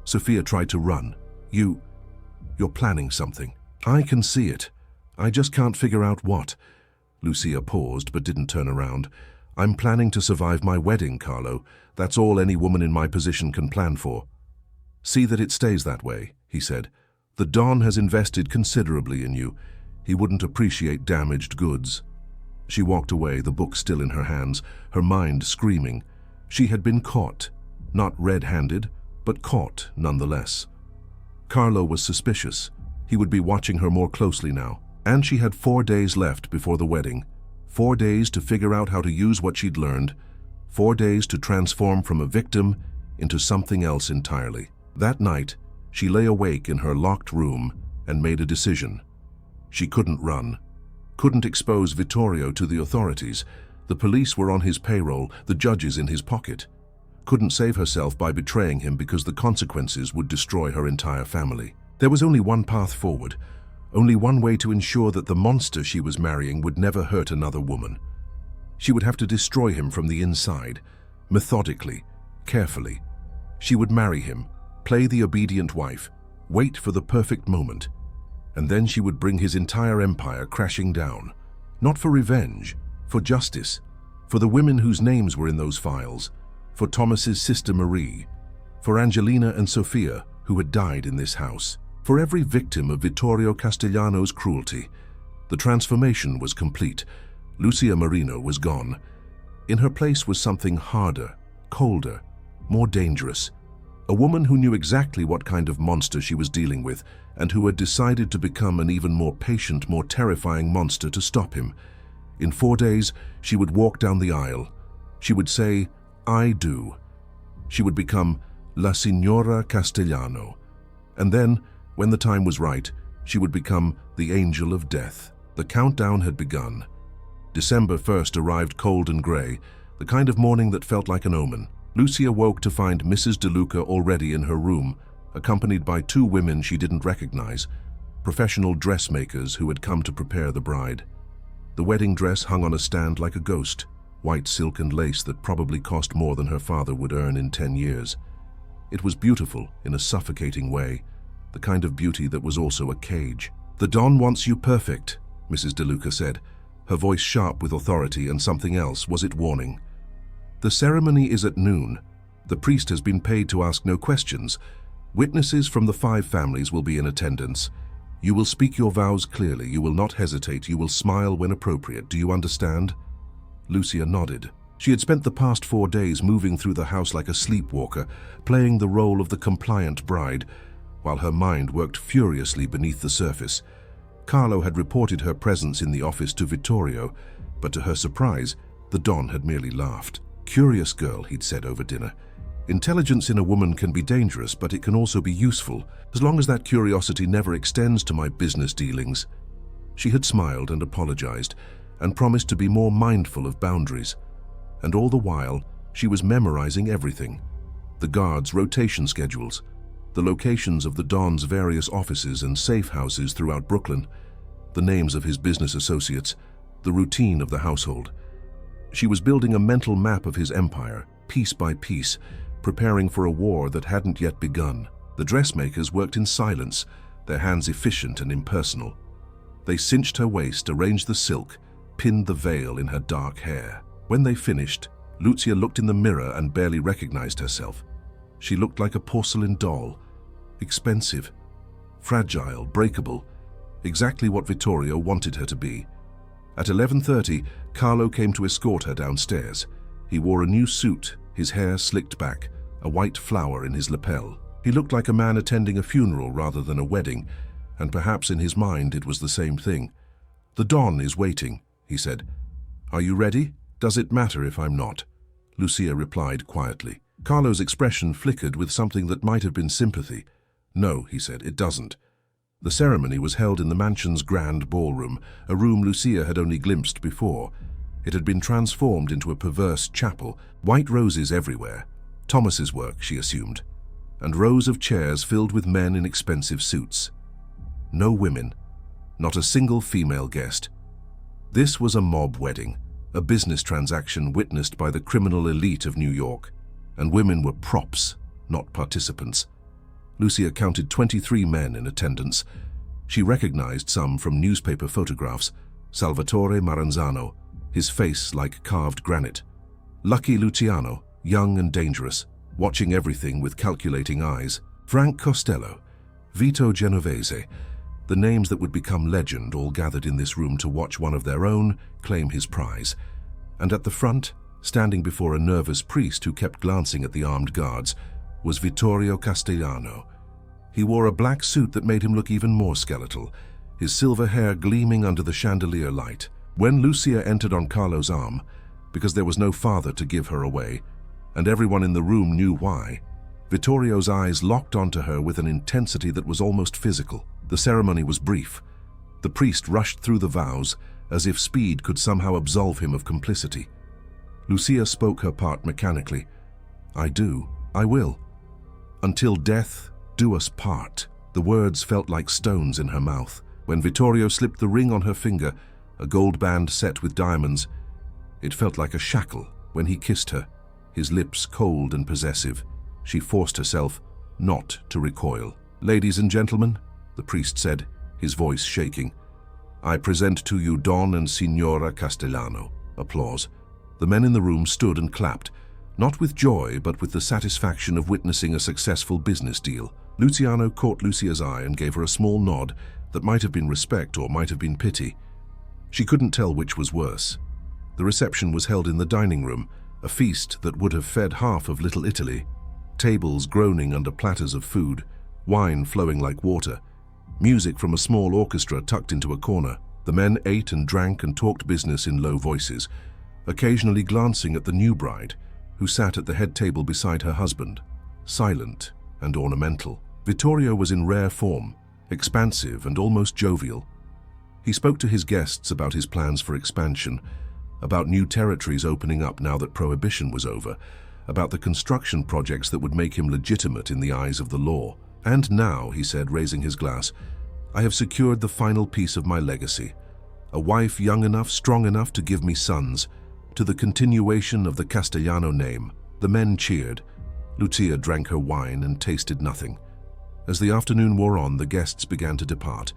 Sophia tried to run. You're planning something. I can see it. I just can't figure out what." Lucia paused but didn't turn around. "I'm planning to survive my wedding, Carlo. That's all any woman in my position can plan for." "See that it stays that way," he said. "The Don has invested considerably in you. He wouldn't appreciate damaged goods." She walked away, the book still in her hands, her mind screaming. She had been caught. Not red-handed, but caught nonetheless. Carlo was suspicious. He would be watching her more closely now. And she had 4 days left before the wedding. 4 days to figure out how to use what she'd learned. 4 days to transform from a victim into something else entirely. That night, she lay awake in her locked room and made a decision. She couldn't run. Couldn't expose Vittorio to the authorities. The police were on his payroll, the judges in his pocket. Couldn't save herself by betraying him because the consequences would destroy her entire family. There was only one path forward. Only one way to ensure that the monster she was marrying would never hurt another woman. She would have to destroy him from the inside, methodically, carefully. She would marry him, play the obedient wife, wait for the perfect moment, and then she would bring his entire empire crashing down. Not for revenge, for justice, for the women whose names were in those files, for Thomas's sister Marie, for Angelina and Sophia, who had died in this house. For every victim of Vittorio Castigliano's cruelty. The transformation was complete. Lucia Marino was gone. In her place was something harder, colder, more dangerous. A woman who knew exactly what kind of monster she was dealing with and who had decided to become an even more patient, more terrifying monster to stop him. In 4 days, she would walk down the aisle. She would say, "I do." She would become La Signora Castellano. And then, when the time was right, she would become the Angel of Death. The countdown had begun. December 1st arrived cold and grey, the kind of morning that felt like an omen. Lucia woke to find Mrs. DeLuca already in her room, accompanied by two women she didn't recognize, professional dressmakers who had come to prepare the bride. The wedding dress hung on a stand like a ghost, white silk and lace that probably cost more than her father would earn in 10 years. It was beautiful in a suffocating way, the kind of beauty that was also a cage. "The Don wants you perfect," Mrs. DeLuca said, her voice sharp with authority, and something else, was it warning. "The ceremony is at noon. The priest has been paid to ask no questions. Witnesses from the 5 families will be in attendance. You will speak your vows clearly, you will not hesitate, you will smile when appropriate. Do you understand?" Lucia nodded. She had spent the past 4 days moving through the house like a sleepwalker, playing the role of the compliant bride, while her mind worked furiously beneath the surface. Carlo had reported her presence in the office to Vittorio, but to her surprise, the Don had merely laughed. "Curious girl," he'd said over dinner. "Intelligence in a woman can be dangerous, but it can also be useful, as long as that curiosity never extends to my business dealings." She had smiled and apologized, and promised to be more mindful of boundaries. And all the while, she was memorizing everything. The guards' rotation schedules, the locations of the Don's various offices and safe houses throughout Brooklyn, the names of his business associates, the routine of the household. She was building a mental map of his empire, piece by piece, preparing for a war that hadn't yet begun. The dressmakers worked in silence, their hands efficient and impersonal. They cinched her waist, arranged the silk, pinned the veil in her dark hair. When they finished, Lucia looked in the mirror and barely recognized herself. She looked like a porcelain doll, expensive, fragile, breakable, exactly what Vittorio wanted her to be. At 11:30, Carlo came to escort her downstairs. He wore a new suit, his hair slicked back, a white flower in his lapel. He looked like a man attending a funeral rather than a wedding, and perhaps in his mind it was the same thing. "The Don is waiting," he said. "Are you ready? Does it matter if I'm not?" Lucia replied quietly. Carlo's expression flickered with something that might have been sympathy. "No," he said, "it doesn't." The ceremony was held in the mansion's grand ballroom, a room Lucia had only glimpsed before. It had been transformed into a perverse chapel, white roses everywhere. Thomas's work, she assumed, and rows of chairs filled with men in expensive suits. No women, not a single female guest. This was a mob wedding, a business transaction witnessed by the criminal elite of New York, and women were props, not participants. Lucia counted 23 men in attendance. She recognized some from newspaper photographs. Salvatore Maranzano, his face like carved granite. Lucky Luciano, young and dangerous, watching everything with calculating eyes. Frank Costello, Vito Genovese, the names that would become legend, all gathered in this room to watch one of their own claim his prize. And at the front, standing before a nervous priest who kept glancing at the armed guards, was Vittorio Castellano. He wore a black suit that made him look even more skeletal, his silver hair gleaming under the chandelier light. When Lucia entered on Carlo's arm, because there was no father to give her away, and everyone in the room knew why, Vittorio's eyes locked onto her with an intensity that was almost physical. The ceremony was brief. The priest rushed through the vows, as if speed could somehow absolve him of complicity. Lucia spoke her part mechanically. "I do. I will. Until death do us part." The words felt like stones in her mouth. When Vittorio slipped the ring on her finger, a gold band set with diamonds, it felt like a shackle. When he kissed her, his lips cold and possessive, she forced herself not to recoil. "Ladies and gentlemen," the priest said, his voice shaking, "I present to you Don and Signora Castellano." Applause. The men in the room stood and clapped, not with joy, but with the satisfaction of witnessing a successful business deal. Luciano caught Lucia's eye and gave her a small nod that might have been respect or might have been pity. She couldn't tell which was worse. The reception was held in the dining room, a feast that would have fed half of Little Italy. Tables groaning under platters of food, wine flowing like water, music from a small orchestra tucked into a corner. The men ate and drank and talked business in low voices, occasionally glancing at the new bride, who sat at the head table beside her husband, silent and ornamental. Vittorio was in rare form, expansive and almost jovial. He spoke to his guests about his plans for expansion, about new territories opening up now that prohibition was over, about the construction projects that would make him legitimate in the eyes of the law. "And now," he said, raising his glass, "I have secured the final piece of my legacy. A wife young enough, strong enough to give me sons, to the continuation of the Castellano name." The men cheered. Lucia drank her wine and tasted nothing. As the afternoon wore on, the guests began to depart.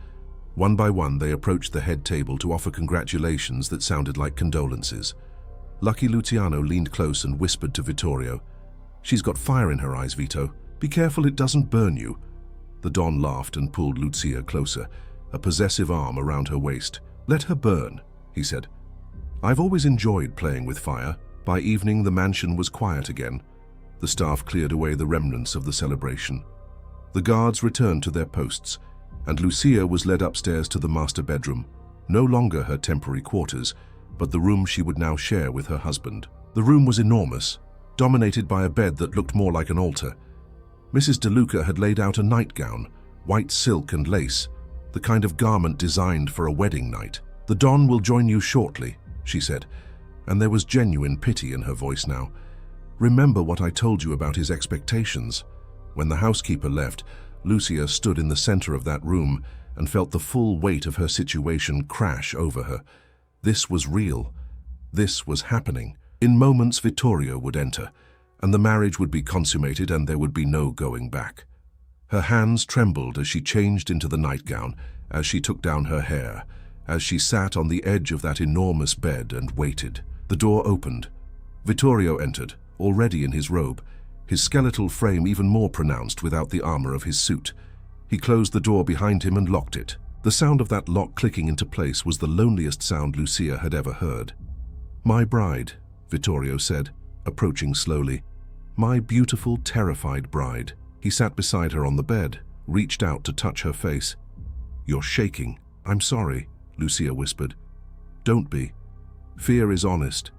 One by one, they approached the head table to offer congratulations that sounded like condolences. Lucky Luciano leaned close and whispered to Vittorio, "She's got fire in her eyes, Vito. Be careful it doesn't burn you." The Don laughed and pulled Lucia closer, a possessive arm around her waist. "Let her burn," he said. "I've always enjoyed playing with fire." By evening, the mansion was quiet again. The staff cleared away the remnants of the celebration. The guards returned to their posts, and Lucia was led upstairs to the master bedroom, no longer her temporary quarters, but the room she would now share with her husband. The room was enormous, dominated by a bed that looked more like an altar. Mrs. De Luca had laid out a nightgown, white silk and lace, the kind of garment designed for a wedding night. "The Don will join you shortly," she said, and there was genuine pity in her voice now. "Remember what I told you about his expectations." When the housekeeper left, Lucia stood in the center of that room and felt the full weight of her situation crash over her. This was real. This was happening. In moments, Vittorio would enter, and the marriage would be consummated and there would be no going back. Her hands trembled as she changed into the nightgown, as she took down her hair, as she sat on the edge of that enormous bed and waited. The door opened. Vittorio entered, already in his robe, his skeletal frame even more pronounced without the armor of his suit. He closed the door behind him and locked it. The sound of that lock clicking into place was the loneliest sound Lucia had ever heard. "My bride," Vittorio said, approaching slowly. "My beautiful, terrified bride." He sat beside her on the bed, reached out to touch her face. "You're shaking." "I'm sorry," Lucia whispered. "Don't be. Fear is honest.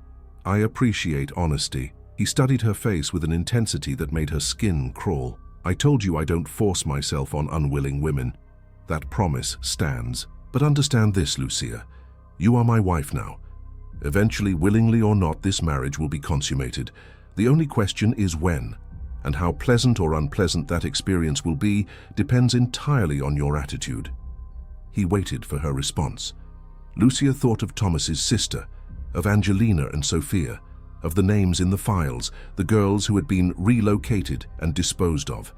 I appreciate honesty." He studied her face with an intensity that made her skin crawl. "I told you I don't force myself on unwilling women. That promise stands. But understand this, Lucia. You are my wife now. Eventually, willingly or not, this marriage will be consummated. The only question is when, and how pleasant or unpleasant that experience will be depends entirely on your attitude." He waited for her response. Lucia thought of Thomas's sister, of Angelina and Sophia, of the names in the files, the girls who had been relocated and disposed of.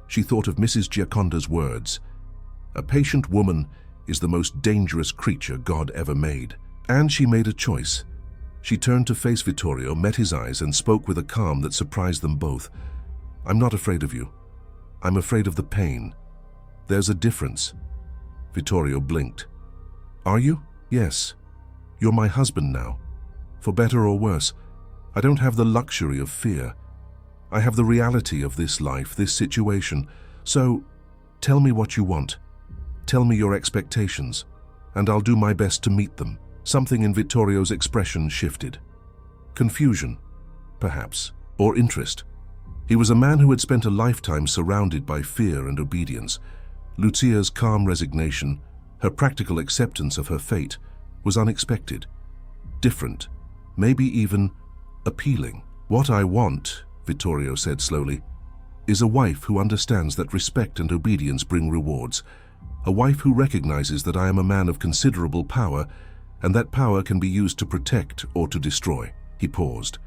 She thought of Mrs. Gioconda's words, "A patient woman is the most dangerous creature God ever made." And she made a choice. She turned to face Vittorio, met his eyes, and spoke with a calm that surprised them both. "I'm not afraid of you. I'm afraid of the pain. There's a difference." Vittorio blinked. "Are you?" "Yes. You're my husband now. For better or worse. I don't have the luxury of fear. I have the reality of this life, this situation. So, tell me what you want. Tell me your expectations, and I'll do my best to meet them." Something in Vittorio's expression shifted. Confusion, perhaps, or interest. He was a man who had spent a lifetime surrounded by fear and obedience. Lucia's calm resignation, her practical acceptance of her fate, was unexpected, different, maybe even appealing. "What I want," Vittorio said slowly, "is a wife who understands that respect and obedience bring rewards. A wife who recognizes that I am a man of considerable power, and that power can be used to protect or to destroy." He paused.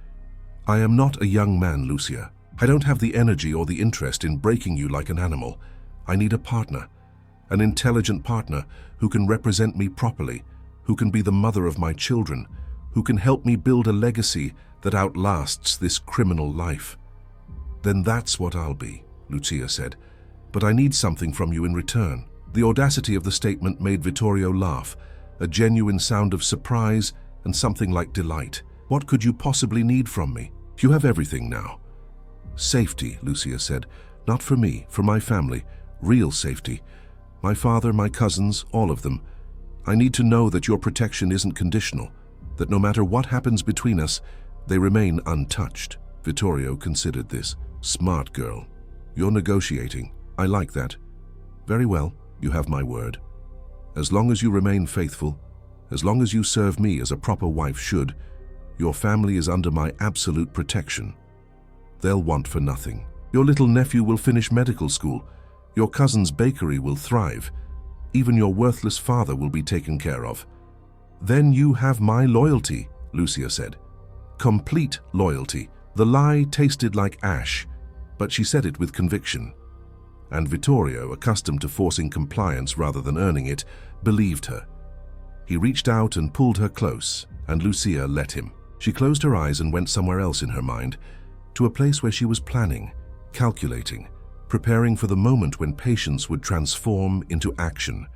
"I am not a young man, Lucia. I don't have the energy or the interest in breaking you like an animal. I need a partner, an intelligent partner who can represent me properly, who can be the mother of my children, who can help me build a legacy that outlasts this criminal life." "Then that's what I'll be," Lucia said. "But I need something from you in return." The audacity of the statement made Vittorio laugh, a genuine sound of surprise and something like delight. "What could you possibly need from me? You have everything now." "Safety," Lucia said. "Not for me, for my family. Real safety. My father, my cousins, all of them. I need to know that your protection isn't conditional, that no matter what happens between us, they remain untouched." Vittorio considered this. Smart girl. You're negotiating. I like that. Very well, you have my word. As long as you remain faithful, as long as you serve me as a proper wife should, your family is under my absolute protection. They'll want for nothing. Your little nephew will finish medical school. Your cousin's bakery will thrive. Even your worthless father will be taken care of. Then you have my loyalty, Lucia said. Complete loyalty. The lie tasted like ash, but she said it with conviction. And Vittorio, accustomed to forcing compliance rather than earning it, believed her. He reached out and pulled her close, and Lucia let him. She closed her eyes and went somewhere else in her mind, to a place where she was planning, calculating, preparing for the moment when patience would transform into action.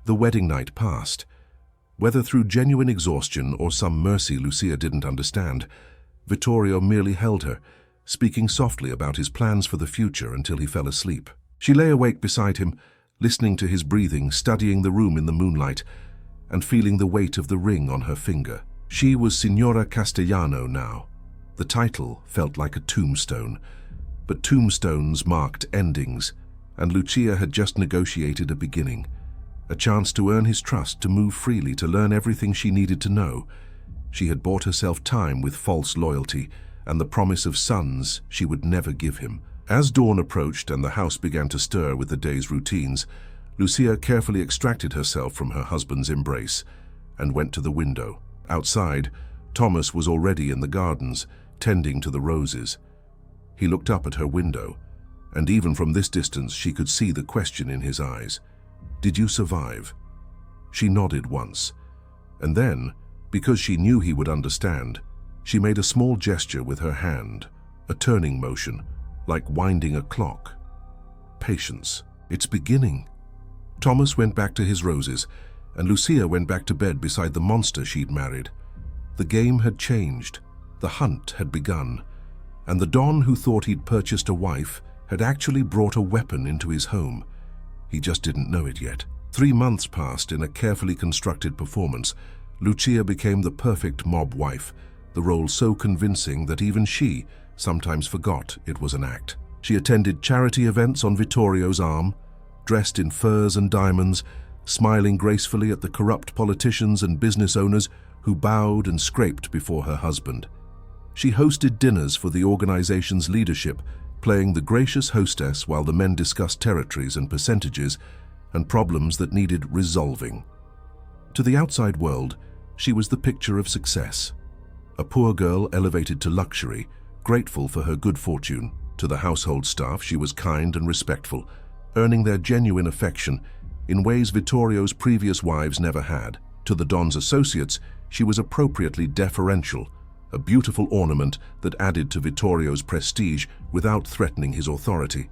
The wedding night passed. Whether through genuine exhaustion or some mercy Lucia didn't understand, Vittorio merely held her, speaking softly about his plans for the future until he fell asleep. She lay awake beside him, listening to his breathing, studying the room in the moonlight, and feeling the weight of the ring on her finger. She was Signora Castellano now. The title felt like a tombstone, but tombstones marked endings, and Lucia had just negotiated a beginning, a chance to earn his trust, to move freely, to learn everything she needed to know. She had bought herself time with false loyalty and the promise of sons she would never give him. As dawn approached and the house began to stir with the day's routines, Lucia carefully extracted herself from her husband's embrace and went to the window. Outside, Thomas was already in the gardens, tending to the roses. He looked up at her window, and even from this distance she could see the question in his eyes. Did you survive? She nodded once, and then, because she knew he would understand, she made a small gesture with her hand, a turning motion, like winding a clock. Patience. It's beginning. Thomas went back to his roses, and Lucia went back to bed beside the monster she'd married. The game had changed. The hunt had begun, and the Don who thought he'd purchased a wife had actually brought a weapon into his home. He just didn't know it yet. 3 months passed in a carefully constructed performance. Lucia became the perfect mob wife, the role so convincing that even she sometimes forgot it was an act. She attended charity events on Vittorio's arm, dressed in furs and diamonds, smiling gracefully at the corrupt politicians and business owners who bowed and scraped before her husband. She hosted dinners for the organization's leadership, playing the gracious hostess while the men discussed territories and percentages and problems that needed resolving. To the outside world, she was the picture of success. A poor girl elevated to luxury, grateful for her good fortune. To the household staff, she was kind and respectful, earning their genuine affection in ways Vittorio's previous wives never had. To the Don's associates, she was appropriately deferential, a beautiful ornament that added to Vittorio's prestige without threatening his authority.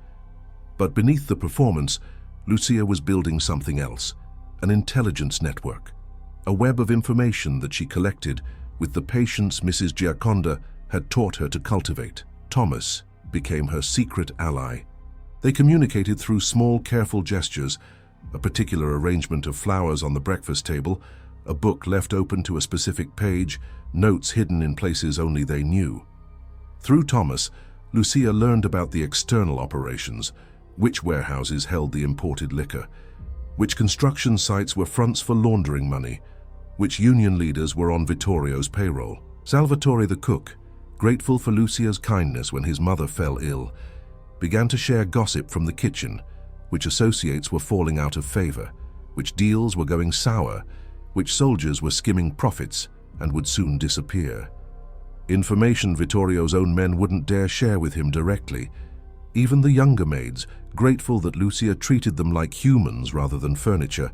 But beneath the performance, Lucia was building something else, an intelligence network, a web of information that she collected with the patience Mrs. Giaconda had taught her to cultivate. Thomas became her secret ally. They communicated through small, careful gestures, a particular arrangement of flowers on the breakfast table, a book left open to a specific page, notes hidden in places only they knew. Through Thomas, Lucia learned about the external operations, which warehouses held the imported liquor, which construction sites were fronts for laundering money, which union leaders were on Vittorio's payroll. Salvatore the cook, grateful for Lucia's kindness when his mother fell ill, began to share gossip from the kitchen, which associates were falling out of favor, which deals were going sour, which soldiers were skimming profits and would soon disappear. Information Vittorio's own men wouldn't dare share with him directly. Even the younger maids, grateful that Lucia treated them like humans rather than furniture,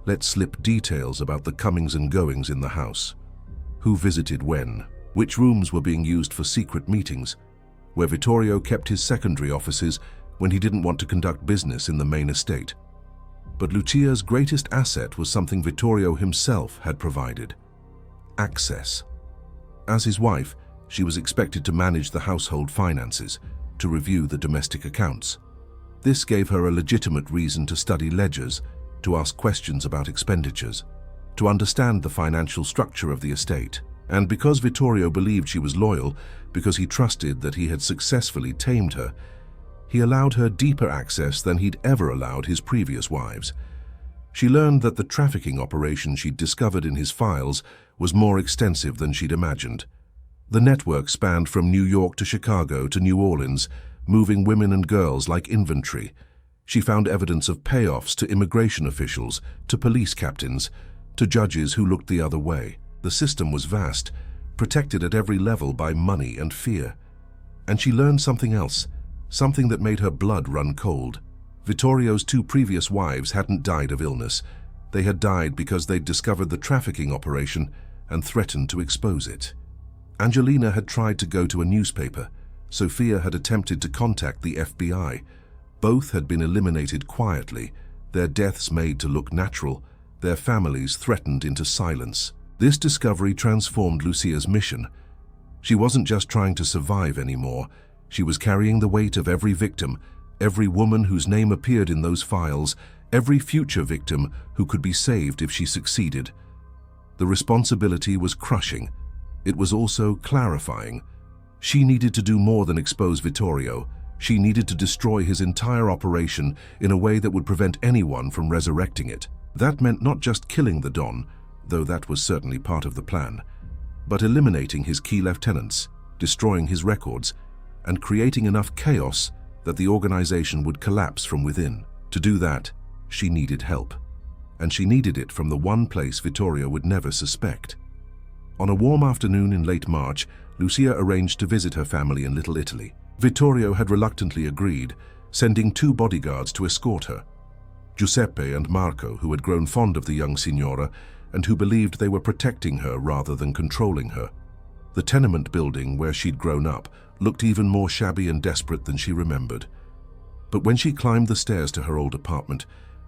let slip details about the comings and goings in the house. Who visited when, which rooms were being used for secret meetings, where Vittorio kept his secondary offices when he didn't want to conduct business in the main estate. But Lucia's greatest asset was something Vittorio himself had provided: access. As his wife, she was expected to manage the household finances, to review the domestic accounts. This gave her a legitimate reason to study ledgers, to ask questions about expenditures, to understand the financial structure of the estate. And because Vittorio believed she was loyal, because he trusted that he had successfully tamed her, he allowed her deeper access than he'd ever allowed his previous wives. She learned that the trafficking operation she'd discovered in his files was more extensive than she'd imagined. The network spanned from New York to Chicago to New Orleans, moving women and girls like inventory. She found evidence of payoffs to immigration officials, to police captains, to judges who looked the other way. The system was vast, protected at every level by money and fear. And she learned something else, something that made her blood run cold. Vittorio's 2 previous wives hadn't died of illness. They had died because they'd discovered the trafficking operation and threatened to expose it. Angelina had tried to go to a newspaper. Sophia had attempted to contact the FBI. Both had been eliminated quietly, their deaths made to look natural, their families threatened into silence. This discovery transformed Lucia's mission. She wasn't just trying to survive anymore. She was carrying the weight of every victim, every woman whose name appeared in those files, every future victim who could be saved if she succeeded. The responsibility was crushing. It was also clarifying. She needed to do more than expose Vittorio. She needed to destroy his entire operation in a way that would prevent anyone from resurrecting it. That meant not just killing the Don, though that was certainly part of the plan, but eliminating his key lieutenants, destroying his records, and creating enough chaos that the organization would collapse from within. To do that, she needed help. And she needed it from the one place Vittorio would never suspect. On a warm afternoon in late March, Lucia arranged to visit her family in Little Italy. Vittorio had reluctantly agreed, sending 2 bodyguards to escort her. Giuseppe and Marco, who had grown fond of the young signora and who believed they were protecting her rather than controlling her. The tenement building where she'd grown up looked even more shabby and desperate than she remembered. But when she climbed the stairs to her old apartment,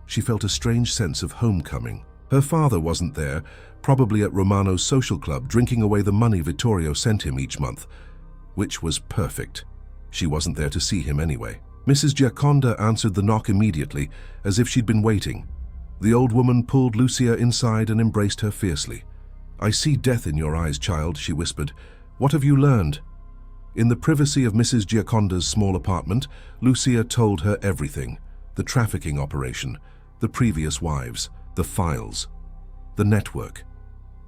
she felt a strange sense of homecoming. Her father wasn't there, probably at Romano's social club drinking away the money Vittorio sent him each month, which was perfect. She wasn't there to see him anyway. Mrs. Gioconda answered the knock immediately, as if she'd been waiting. The old woman pulled Lucia inside and embraced her fiercely. "I see death in your eyes, child," she whispered. "What have you learned?" In the privacy of Mrs. Gioconda's small apartment, Lucia told her everything. The trafficking operation, the previous wives, the files, the network,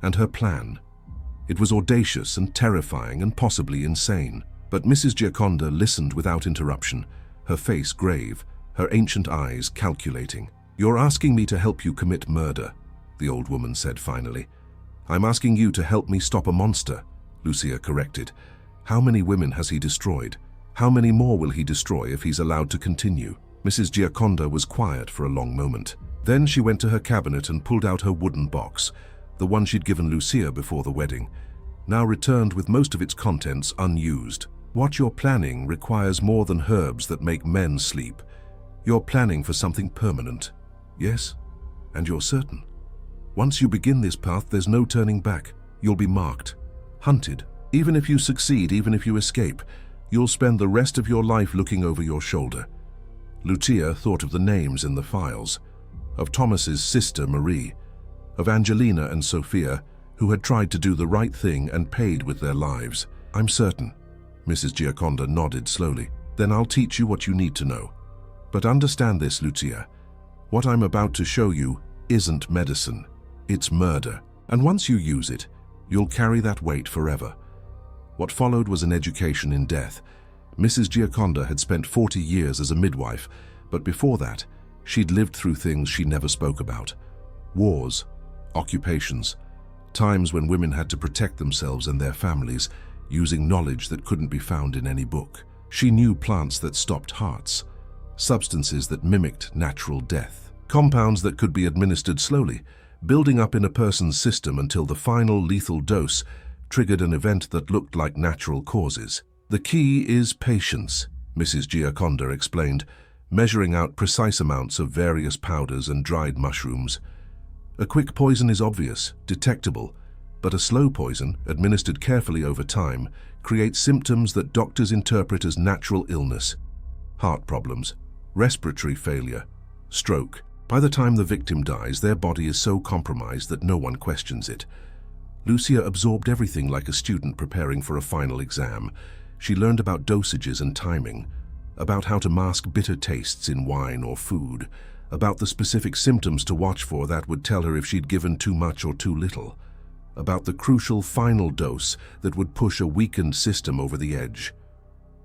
and her plan. It was audacious and terrifying and possibly insane. But Mrs. Gioconda listened without interruption, her face grave, her ancient eyes calculating. "You're asking me to help you commit murder," the old woman said finally. "I'm asking you to help me stop a monster," Lucia corrected. "How many women has he destroyed? How many more will he destroy if he's allowed to continue?" Mrs. Gioconda was quiet for a long moment. Then she went to her cabinet and pulled out her wooden box, the one she'd given Lucia before the wedding, now returned with most of its contents unused. "What you're planning requires more than herbs that make men sleep. You're planning for something permanent. Yes? And you're certain. Once you begin this path, there's no turning back. You'll be marked, hunted. Even if you succeed, even if you escape, you'll spend the rest of your life looking over your shoulder." Lucia thought of the names in the files, of Thomas's sister Marie, of Angelina and Sophia, who had tried to do the right thing and paid with their lives. "I'm certain." Mrs. Gioconda nodded slowly. "Then I'll teach you what you need to know. But understand this, Lucia. What I'm about to show you isn't medicine. It's murder. And once you use it, you'll carry that weight forever." What followed was an education in death. Mrs. Gioconda had spent 40 years as a midwife, but before that, she'd lived through things she never spoke about. Wars, occupations, times when women had to protect themselves and their families, using knowledge that couldn't be found in any book. She knew plants that stopped hearts, substances that mimicked natural death, compounds that could be administered slowly, building up in a person's system until the final lethal dose triggered an event that looked like natural causes. "The key is patience," Mrs. Gioconda explained, measuring out precise amounts of various powders and dried mushrooms. "A quick poison is obvious, detectable, but a slow poison, administered carefully over time, creates symptoms that doctors interpret as natural illness. Heart problems, respiratory failure, stroke. By the time the victim dies, their body is so compromised that no one questions it. Lucia absorbed everything like a student preparing for a final exam. She learned about dosages and timing, about how to mask bitter tastes in wine or food, about the specific symptoms to watch for that would tell her if she'd given too much or too little, about the crucial final dose that would push a weakened system over the edge.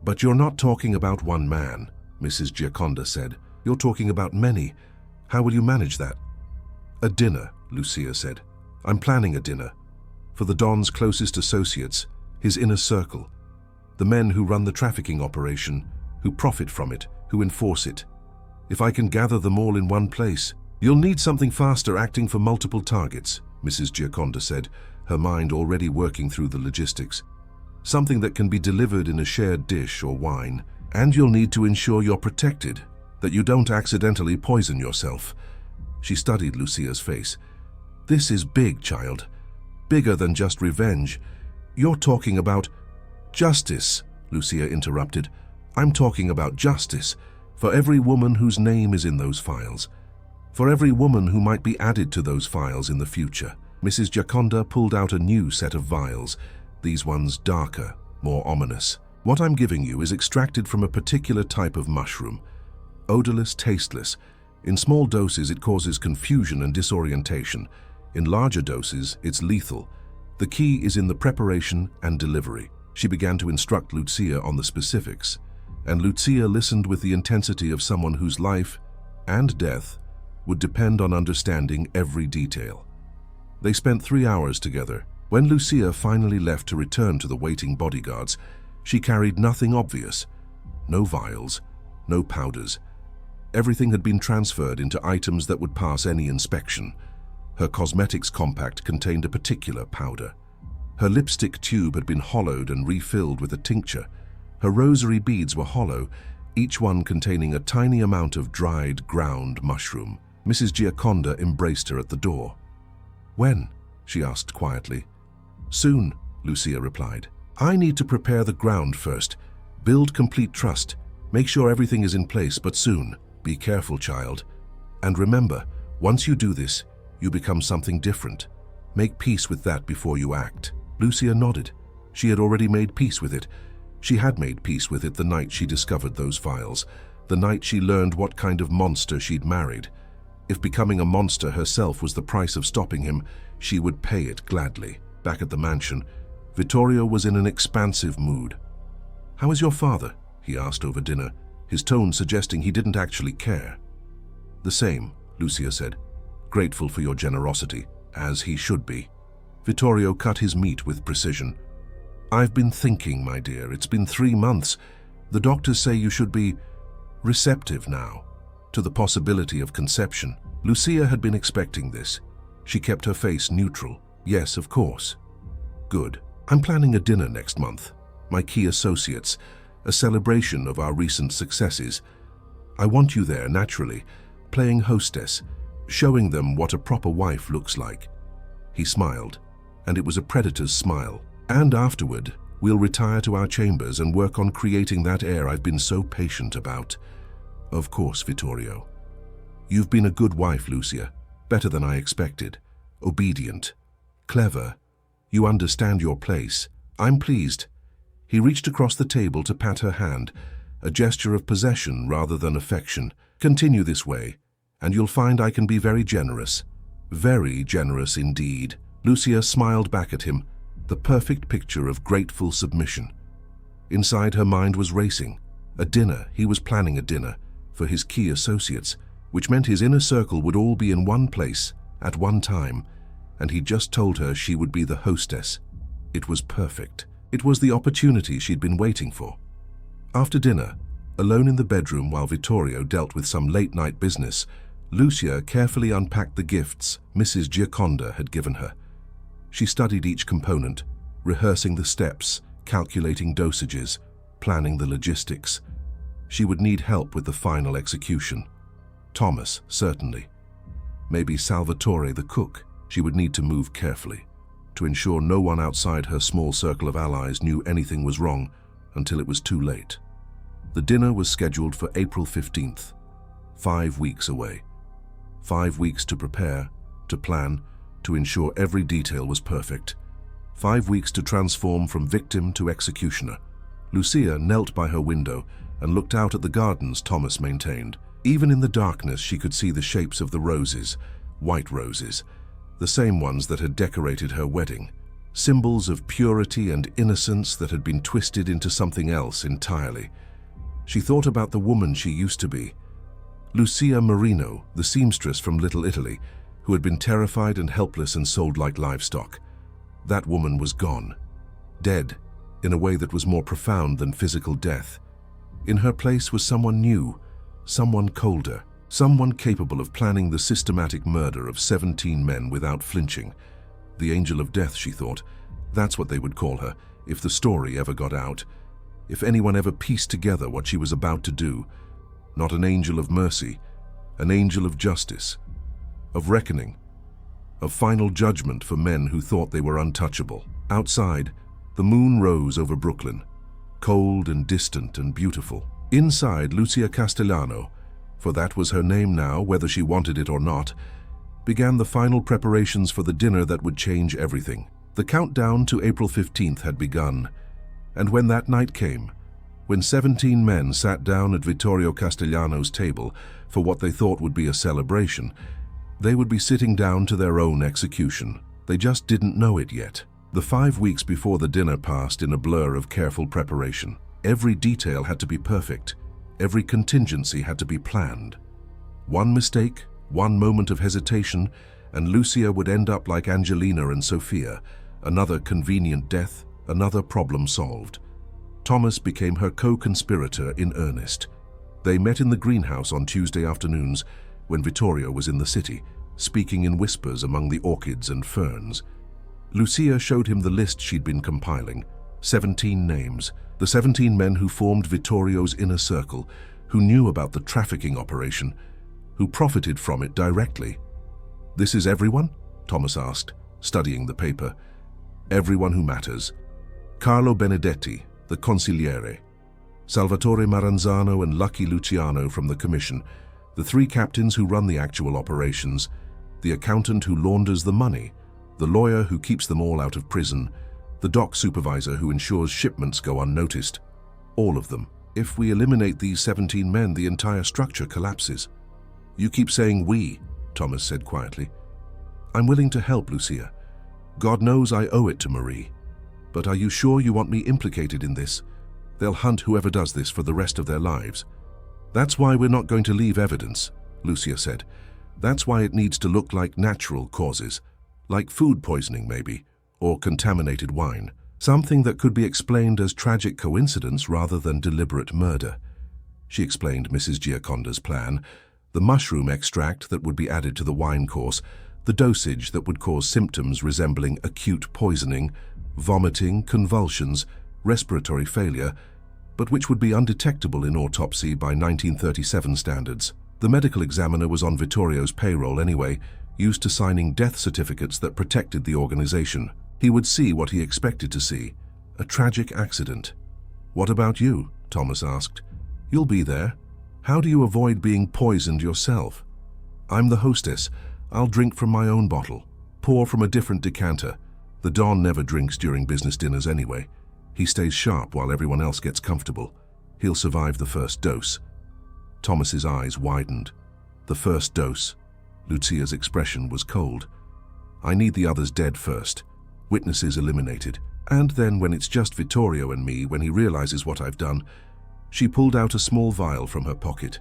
"But you're not talking about one man," Mrs. Gioconda said. "You're talking about many. How will you manage that?" "A dinner," Lucia said. "I'm planning a dinner. For the Don's closest associates, his inner circle. The men who run the trafficking operation, who profit from it, who enforce it. If I can gather them all in one place." "You'll need something faster acting for multiple targets," Mrs. Gioconda said, her mind already working through the logistics. "Something that can be delivered in a shared dish or wine. And you'll need to ensure you're protected, that you don't accidentally poison yourself." She studied Lucia's face. "This is big, child. Bigger than just revenge. You're talking about—" "Justice," Lucia interrupted. "I'm talking about justice for every woman whose name is in those files. For every woman who might be added to those files in the future." Mrs. Gioconda pulled out a new set of vials, these ones darker, more ominous. "What I'm giving you is extracted from a particular type of mushroom. Odorless, tasteless. In small doses it causes confusion and disorientation. In larger doses it's lethal. The key is in the preparation and delivery." She began to instruct Lucia on the specifics, and Lucia listened with the intensity of someone whose life and death would depend on understanding every detail. They spent 3 hours together. When Lucia finally left to return to the waiting bodyguards, she carried nothing obvious. No vials, no powders. Everything had been transferred into items that would pass any inspection. Her cosmetics compact contained a particular powder. Her lipstick tube had been hollowed and refilled with a tincture. Her rosary beads were hollow, each one containing a tiny amount of dried, ground mushroom. Mrs. Gioconda embraced her at the door. "When?" she asked quietly. "Soon," Lucia replied. "I need to prepare the ground first, build complete trust, make sure everything is in place, but soon. Be careful, child. And remember, once you do this, you become something different. Make peace with that before you act." Lucia nodded. She had already made peace with it. She had made peace with it the night she discovered those files, the night she learned what kind of monster she'd married. If becoming a monster herself was the price of stopping him, she would pay it gladly. Back at the mansion, Vittorio was in an expansive mood. "How is your father?" he asked over dinner, his tone suggesting he didn't actually care. "The same," Lucia said. "Grateful for your generosity, as he should be." Vittorio cut his meat with precision. "I've been thinking, my dear. It's been 3 months. The doctors say you should be receptive now to the possibility of conception." Lucia had been expecting this. She kept her face neutral. "Yes, of course." "Good. I'm planning a dinner next month. My key associates, a celebration of our recent successes. I want you there, naturally, playing hostess, showing them what a proper wife looks like." He smiled, and it was a predator's smile. "And afterward, we'll retire to our chambers and work on creating that air I've been so patient about." "Of course, Vittorio. You've been a good wife, Lucia. Better than I expected. Obedient. Clever. You understand your place. I'm pleased." He reached across the table to pat her hand, a gesture of possession rather than affection. "Continue this way, and you'll find I can be very generous. Very generous indeed." Lucia smiled back at him, the perfect picture of grateful submission. Inside her mind was racing. A dinner, he was planning a dinner, for his key associates, which meant his inner circle would all be in one place, at one time, and he just told her she would be the hostess. It was perfect. It was the opportunity she'd been waiting for. After dinner, alone in the bedroom while Vittorio dealt with some late-night business, Lucia carefully unpacked the gifts Mrs. Gioconda had given her. She studied each component, rehearsing the steps, calculating dosages, planning the logistics. She would need help with the final execution. Thomas, certainly. Maybe Salvatore the cook. She would need to move carefully, to ensure no one outside her small circle of allies knew anything was wrong until it was too late. The dinner was scheduled for April 15th, 5 weeks away. 5 weeks to prepare, to plan, to ensure every detail was perfect. 5 weeks to transform from victim to executioner. Lucia knelt by her window and looked out at the gardens Thomas maintained. Even in the darkness, she could see the shapes of the roses, white roses, the same ones that had decorated her wedding, symbols of purity and innocence that had been twisted into something else entirely. She thought about the woman she used to be, Lucia Marino, the seamstress from Little Italy, who had been terrified and helpless and sold like livestock. That woman was gone, dead, in a way that was more profound than physical death. In her place was someone new, someone colder, someone capable of planning the systematic murder of 17 men without flinching. The Angel of Death, she thought. That's what they would call her, if the story ever got out. If anyone ever pieced together what she was about to do. Not an angel of mercy, an angel of justice, of reckoning, of final judgment for men who thought they were untouchable. Outside, the moon rose over Brooklyn, cold and distant and beautiful. Inside, Lucia Castellano, for that was her name now, whether she wanted it or not, began the final preparations for the dinner that would change everything. The countdown to April 15th had begun, and when that night came, when 17 men sat down at Vittorio Castellano's table for what they thought would be a celebration, they would be sitting down to their own execution. They just didn't know it yet. The 5 weeks before the dinner passed in a blur of careful preparation. Every detail had to be perfect. Every contingency had to be planned. One mistake, one moment of hesitation, and Lucia would end up like Angelina and Sophia, another convenient death, another problem solved. Thomas became her co-conspirator in earnest. They met in the greenhouse on Tuesday afternoons when Vittorio was in the city, speaking in whispers among the orchids and ferns. Lucia showed him the list she'd been compiling, 17 names, the 17 men who formed Vittorio's inner circle, who knew about the trafficking operation, who profited from it directly. "This is everyone?" Thomas asked, studying the paper. "Everyone who matters. Carlo Benedetti, the consigliere, Salvatore Maranzano and Lucky Luciano from the commission, the 3 captains who run the actual operations, the accountant who launders the money, the lawyer who keeps them all out of prison, the dock supervisor who ensures shipments go unnoticed. All of them. If we eliminate these 17 men, the entire structure collapses." "You keep saying we," Thomas said quietly. "I'm willing to help, Lucia. God knows I owe it to Marie. But are you sure you want me implicated in this? They'll hunt whoever does this for the rest of their lives." "That's why we're not going to leave evidence," Lucia said. "That's why it needs to look like natural causes, like food poisoning maybe, or contaminated wine. Something that could be explained as tragic coincidence rather than deliberate murder." She explained Mrs. Gioconda's plan, the mushroom extract that would be added to the wine course, the dosage that would cause symptoms resembling acute poisoning, vomiting, convulsions, respiratory failure, but which would be undetectable in autopsy by 1937 standards. The medical examiner was on Vittorio's payroll anyway, used to signing death certificates that protected the organization. He would see what he expected to see, a tragic accident. "What about you?" Thomas asked. "You'll be there. How do you avoid being poisoned yourself?" "I'm the hostess. I'll drink from my own bottle, pour from a different decanter. The Don never drinks during business dinners anyway. He stays sharp while everyone else gets comfortable. He'll survive the first dose." Thomas's eyes widened. "The first dose." Lucia's expression was cold. "I need the others dead first. Witnesses eliminated. And then when it's just Vittorio and me, when he realizes what I've done." She pulled out a small vial from her pocket.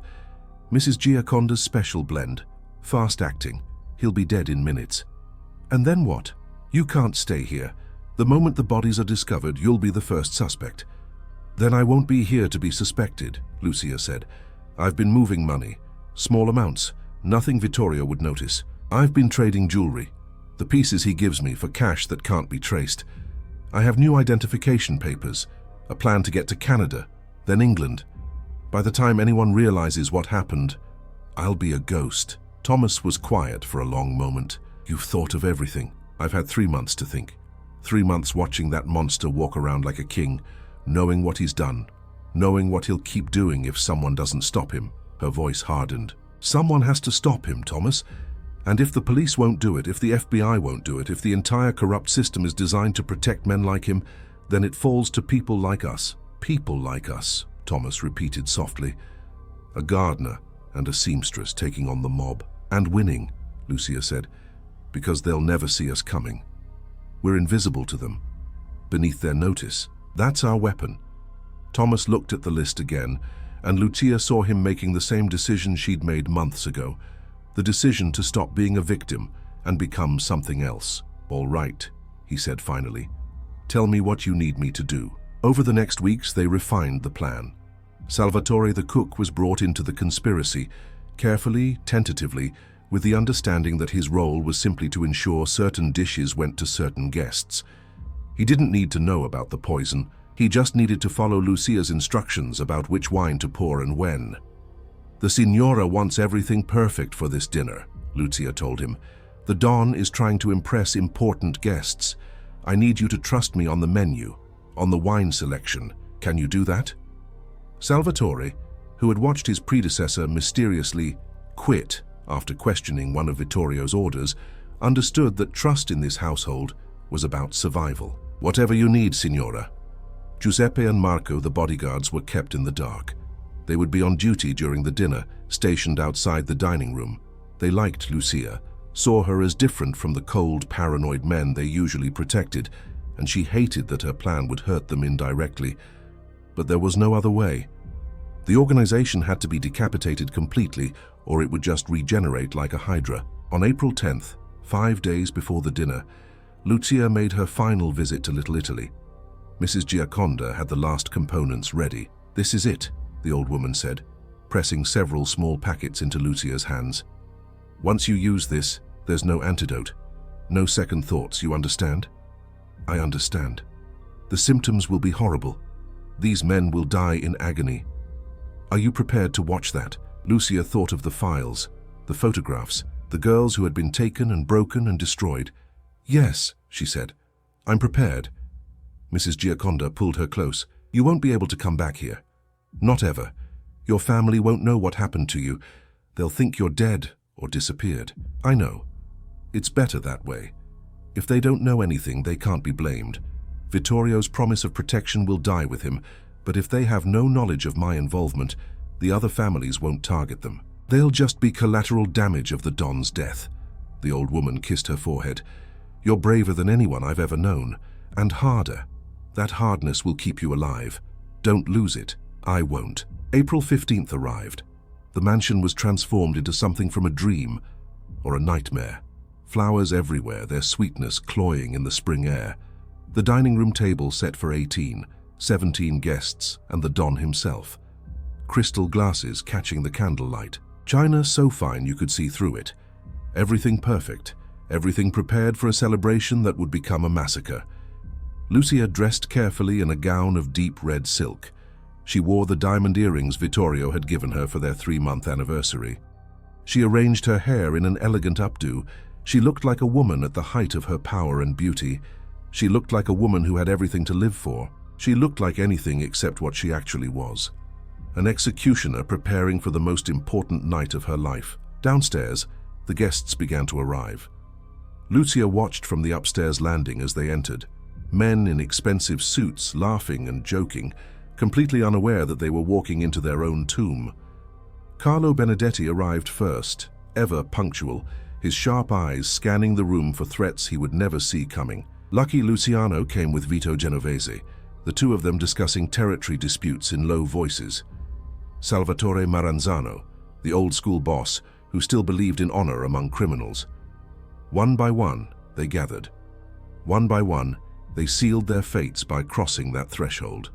"Mrs. Gioconda's special blend. Fast acting. He'll be dead in minutes." "And then what?" "You can't stay here. The moment the bodies are discovered, you'll be the first suspect." "Then I won't be here to be suspected," Lucia said. "I've been moving money. Small amounts. Nothing Vittorio would notice. I've been trading jewelry. The pieces he gives me for cash that can't be traced. I have new identification papers, a plan to get to Canada, then England. By the time anyone realizes what happened, I'll be a ghost." Thomas was quiet for a long moment. "You've thought of everything." "I've had 3 months to think. 3 months watching that monster walk around like a king, knowing what he's done, knowing what he'll keep doing if someone doesn't stop him." Her voice hardened. "Someone has to stop him, Thomas. And if the police won't do it, if the FBI won't do it, if the entire corrupt system is designed to protect men like him, then it falls to people like us. People like us, Thomas repeated softly. A gardener and a seamstress taking on the mob. And winning, Lucia said, because they'll never see us coming. We're invisible to them, beneath their notice. That's our weapon. Thomas looked at the list again, and Lucia saw him making the same decision she'd made months ago. The decision to stop being a victim and become something else. All right, he said finally. Tell me what you need me to do. Over the next weeks, they refined the plan. Salvatore the cook was brought into the conspiracy, carefully, tentatively, with the understanding that his role was simply to ensure certain dishes went to certain guests. He didn't need to know about the poison. He just needed to follow Lucia's instructions about which wine to pour and when. The Signora wants everything perfect for this dinner, Lucia told him. The Don is trying to impress important guests. I need you to trust me on the menu, on the wine selection. Can you do that? Salvatore, who had watched his predecessor mysteriously quit after questioning one of Vittorio's orders, understood that trust in this household was about survival. Whatever you need, Signora. Giuseppe and Marco, the bodyguards, were kept in the dark. They would be on duty during the dinner, stationed outside the dining room. They liked Lucia, saw her as different from the cold, paranoid men they usually protected, and she hated that her plan would hurt them indirectly. But there was no other way. The organization had to be decapitated completely, or it would just regenerate like a hydra. On April 10th, 5 days before the dinner, Lucia made her final visit to Little Italy. Mrs. Giaconda had the last components ready. This is it, the old woman said, pressing several small packets into Lucia's hands. Once you use this, there's no antidote. No second thoughts, you understand? I understand. The symptoms will be horrible. These men will die in agony. Are you prepared to watch that? Lucia thought of the files, the photographs, the girls who had been taken and broken and destroyed. Yes, she said. I'm prepared. Mrs. Giaconda pulled her close. You won't be able to come back here. Not ever. Your family won't know what happened to you. They'll think you're dead or disappeared. I know. It's better that way. If they don't know anything, they can't be blamed. Vittorio's promise of protection will die with him, but if they have no knowledge of my involvement, the other families won't target them. They'll just be collateral damage of the Don's death. The old woman kissed her forehead. You're braver than anyone I've ever known, and harder. That hardness will keep you alive. Don't lose it. I won't. April 15th arrived. The mansion was transformed into something from a dream or a nightmare. Flowers everywhere, their sweetness cloying in the spring air. The dining room table set for 17 guests and the Don himself. Crystal glasses catching the candlelight. China so fine you could see through it. Everything perfect. Everything prepared for a celebration that would become a massacre. Lucia dressed carefully in a gown of deep red silk. She wore the diamond earrings Vittorio had given her for their 3-month anniversary. She arranged her hair in an elegant updo. She looked like a woman at the height of her power and beauty. She looked like a woman who had everything to live for. She looked like anything except what she actually was. An executioner preparing for the most important night of her life. Downstairs, the guests began to arrive. Lucia watched from the upstairs landing as they entered. Men in expensive suits, laughing and joking, completely unaware that they were walking into their own tomb. Carlo Benedetti arrived first, ever punctual, his sharp eyes scanning the room for threats he would never see coming. Lucky Luciano came with Vito Genovese, the two of them discussing territory disputes in low voices. Salvatore Maranzano, the old-school boss who still believed in honor among criminals. One by one, they gathered. One by one, they sealed their fates by crossing that threshold.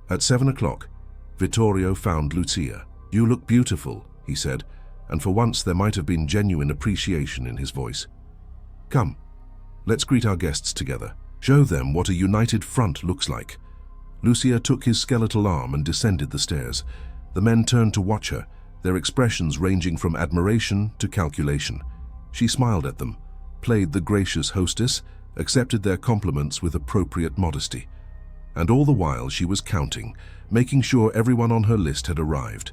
At 7 o'clock, Vittorio found Lucia. You look beautiful, he said, and for once there might have been genuine appreciation in his voice. Come, let's greet our guests together. Show them what a united front looks like. Lucia took his skeletal arm and descended the stairs. The men turned to watch her, their expressions ranging from admiration to calculation. She smiled at them, played the gracious hostess, accepted their compliments with appropriate modesty. And all the while she was counting, making sure everyone on her list had arrived.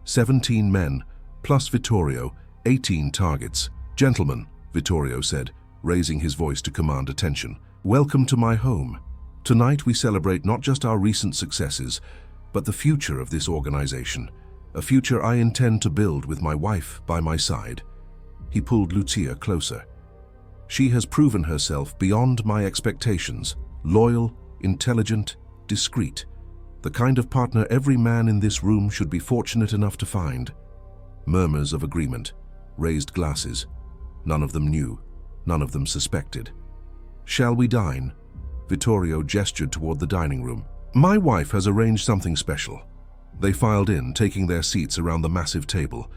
17 men, plus Vittorio, 18 targets, "Gentlemen," Vittorio said, raising his voice to command attention, "welcome to my home. Tonight we celebrate not just our recent successes, but the future of this organization, a future I intend to build with my wife by my side." He pulled Lucia closer. "She has proven herself beyond my expectations, loyal, intelligent, discreet, the kind of partner every man in this room should be fortunate enough to find." Murmurs of agreement, raised glasses. None of them knew, none of them suspected. "Shall we dine?" Vittorio gestured toward the dining room. "My wife has arranged something special." They filed in, taking their seats around the massive table.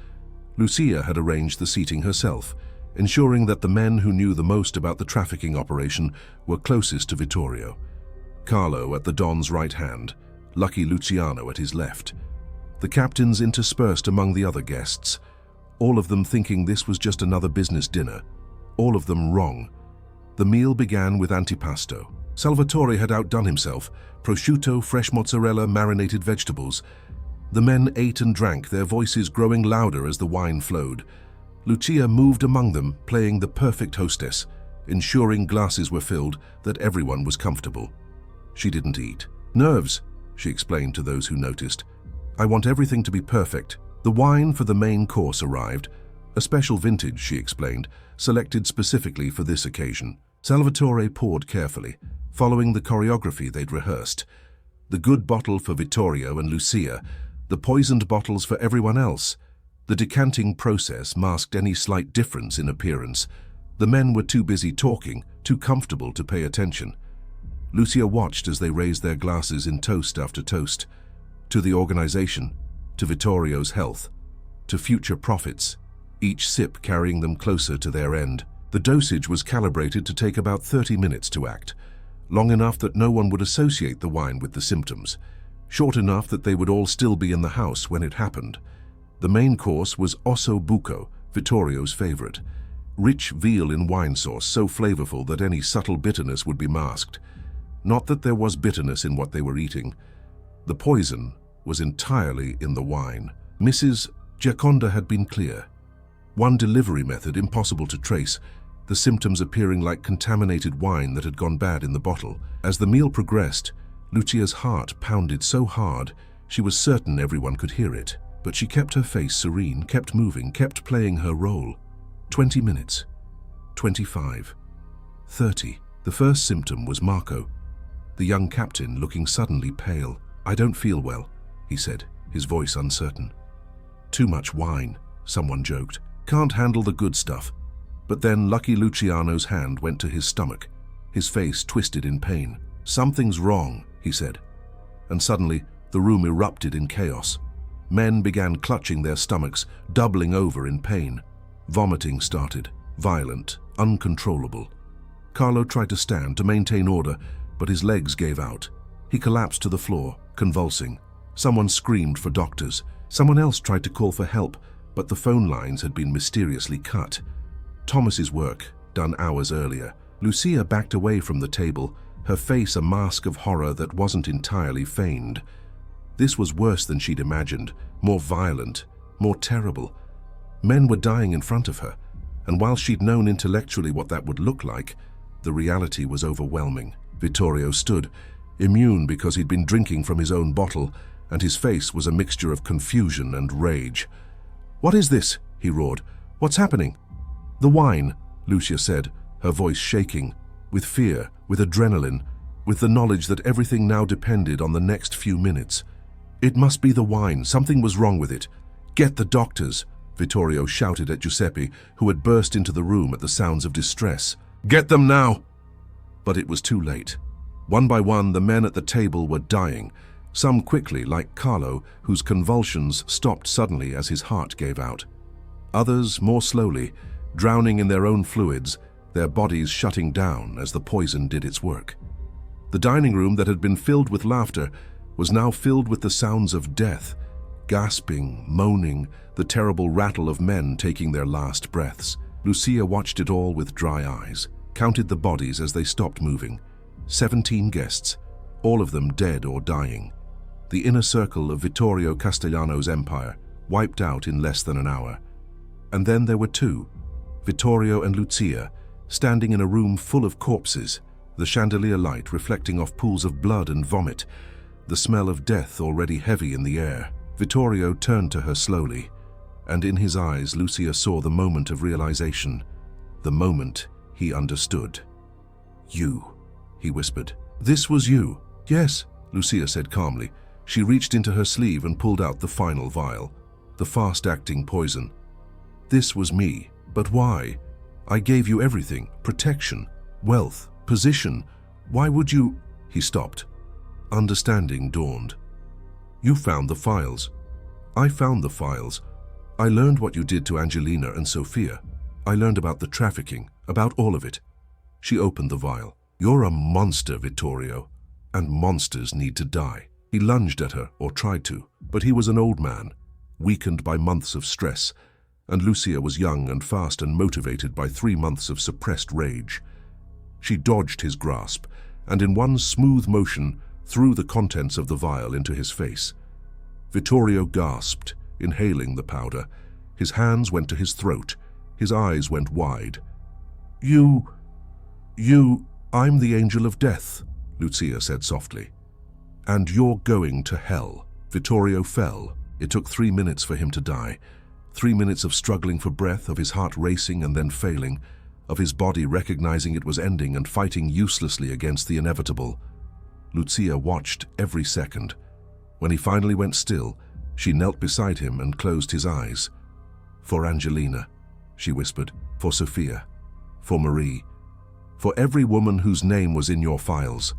Lucia had arranged the seating herself, ensuring that the men who knew the most about the trafficking operation were closest to Vittorio. Carlo at the Don's right hand, Lucky Luciano at his left. The captains interspersed among the other guests, all of them thinking this was just another business dinner, all of them wrong. The meal began with antipasto. Salvatore had outdone himself: prosciutto, fresh mozzarella, marinated vegetables. The men ate and drank, their voices growing louder as the wine flowed. Lucia moved among them, playing the perfect hostess, ensuring glasses were filled, that everyone was comfortable. She didn't eat. "Nerves," she explained to those who noticed. "I want everything to be perfect." The wine for the main course arrived, a special vintage, she explained, selected specifically for this occasion. Salvatore poured carefully, following the choreography they'd rehearsed. The good bottle for Vittorio and Lucia, the poisoned bottles for everyone else. The decanting process masked any slight difference in appearance. The men were too busy talking, too comfortable to pay attention. Lucia watched as they raised their glasses in toast after toast. To the organization, to Vittorio's health, to future profits, each sip carrying them closer to their end. The dosage was calibrated to take about 30 minutes to act, long enough that no one would associate the wine with the symptoms, short enough that they would all still be in the house when it happened. The main course was osso buco, Vittorio's favorite. Rich veal in wine sauce, so flavorful that any subtle bitterness would be masked. Not that there was bitterness in what they were eating. The poison was entirely in the wine. Mrs. Giaconda had been clear. One delivery method impossible to trace, the symptoms appearing like contaminated wine that had gone bad in the bottle. As the meal progressed, Lucia's heart pounded so hard she was certain everyone could hear it. But she kept her face serene, kept moving, kept playing her role. 20 minutes. 25. 30. The first symptom was Marco, the young captain, looking suddenly pale. "I don't feel well," he said, his voice uncertain. "Too much wine," someone joked. "Can't handle the good stuff." But then Lucky Luciano's hand went to his stomach, his face twisted in pain. "Something's wrong," he said. And suddenly, the room erupted in chaos. Men began clutching their stomachs, doubling over in pain. Vomiting started, violent, uncontrollable. Carlo tried to stand to maintain order, but his legs gave out. He collapsed to the floor, convulsing. Someone screamed for doctors. Someone else tried to call for help, but the phone lines had been mysteriously cut. Thomas's work, done hours earlier. Lucia backed away from the table, her face a mask of horror that wasn't entirely feigned. This was worse than she'd imagined, more violent, more terrible. Men were dying in front of her, and while she'd known intellectually what that would look like, the reality was overwhelming. Vittorio stood, immune because he'd been drinking from his own bottle, and his face was a mixture of confusion and rage. "What is this?" he roared. "What's happening?" "The wine," Lucia said, her voice shaking, with fear, with adrenaline, with the knowledge that everything now depended on the next few minutes. "It must be the wine. Something was wrong with it. Get the doctors," Vittorio shouted at Giuseppe, who had burst into the room at the sounds of distress. "Get them now!" But it was too late. One by one, the men at the table were dying, some quickly, like Carlo, whose convulsions stopped suddenly as his heart gave out. Others more slowly, drowning in their own fluids, their bodies shutting down as the poison did its work. The dining room that had been filled with laughter was now filled with the sounds of death, gasping, moaning, the terrible rattle of men taking their last breaths. Lucia watched it all with dry eyes, counted the bodies as they stopped moving. 17 guests, all of them dead or dying. The inner circle of Vittorio Castellano's empire, wiped out in less than an hour. And then there were two, Vittorio and Lucia, standing in a room full of corpses, the chandelier light reflecting off pools of blood and vomit, the smell of death already heavy in the air. Vittorio turned to her slowly, and in his eyes Lucia saw the moment of realization, the moment he understood. "You," he whispered. "This was you?" "Yes," Lucia said calmly. She reached into her sleeve and pulled out the final vial, the fast-acting poison. "This was me. But why? I gave you everything, protection, wealth, position. Why would you—" He stopped. Understanding dawned. "You found the files. I found the files. I learned what you did to Angelina and Sofia. I learned about the trafficking, about all of it." She opened the vial. "You're a monster, Vittorio, and monsters need to die." He lunged at her, or tried to, but he was an old man, weakened by months of stress, and Lucia was young and fast and motivated by 3 months of suppressed rage. She dodged his grasp, and in one smooth motion threw the contents of the vial into his face. Vittorio gasped, inhaling the powder. His hands went to his throat. His eyes went wide. I'm the angel of death," Lucia said softly. "And you're going to hell." Vittorio fell. It took 3 minutes for him to die. 3 minutes of struggling for breath, of his heart racing and then failing, of his body recognizing it was ending and fighting uselessly against the inevitable. Lucia watched every second. When he finally went still, she knelt beside him and closed his eyes. "For Angelina," she whispered, "for Sofia, for Marie, for every woman whose name was in your files,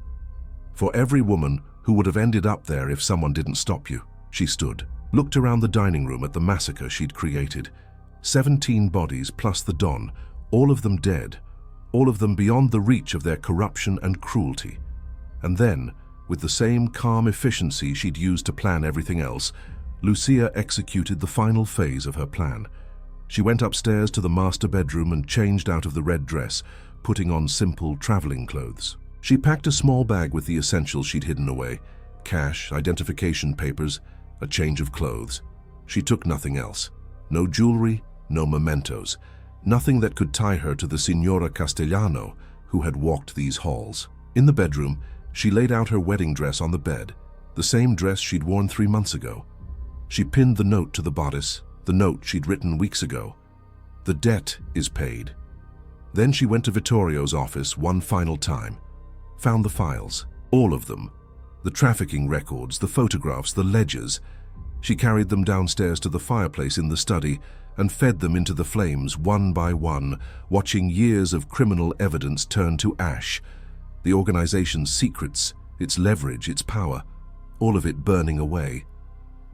for every woman who would have ended up there if someone didn't stop you." She stood, looked around the dining room at the massacre she'd created. 17 bodies plus the Don, all of them dead, all of them beyond the reach of their corruption and cruelty. And then, with the same calm efficiency she'd used to plan everything else, Lucia executed the final phase of her plan. She went upstairs to the master bedroom and changed out of the red dress, putting on simple traveling clothes. She packed a small bag with the essentials she'd hidden away: cash, identification papers, a change of clothes. She took nothing else. No jewelry, no mementos, nothing that could tie her to the Signora Castellano who had walked these halls. In the bedroom, she laid out her wedding dress on the bed, the same dress she'd worn 3 months ago. She pinned the note to the bodice, the note she'd written weeks ago. "The debt is paid." Then she went to Vittorio's office one final time, found the files, all of them, the trafficking records, the photographs, the ledgers. She carried them downstairs to the fireplace in the study and fed them into the flames one by one, watching years of criminal evidence turn to ash. The organization's secrets, its leverage, its power, all of it burning away.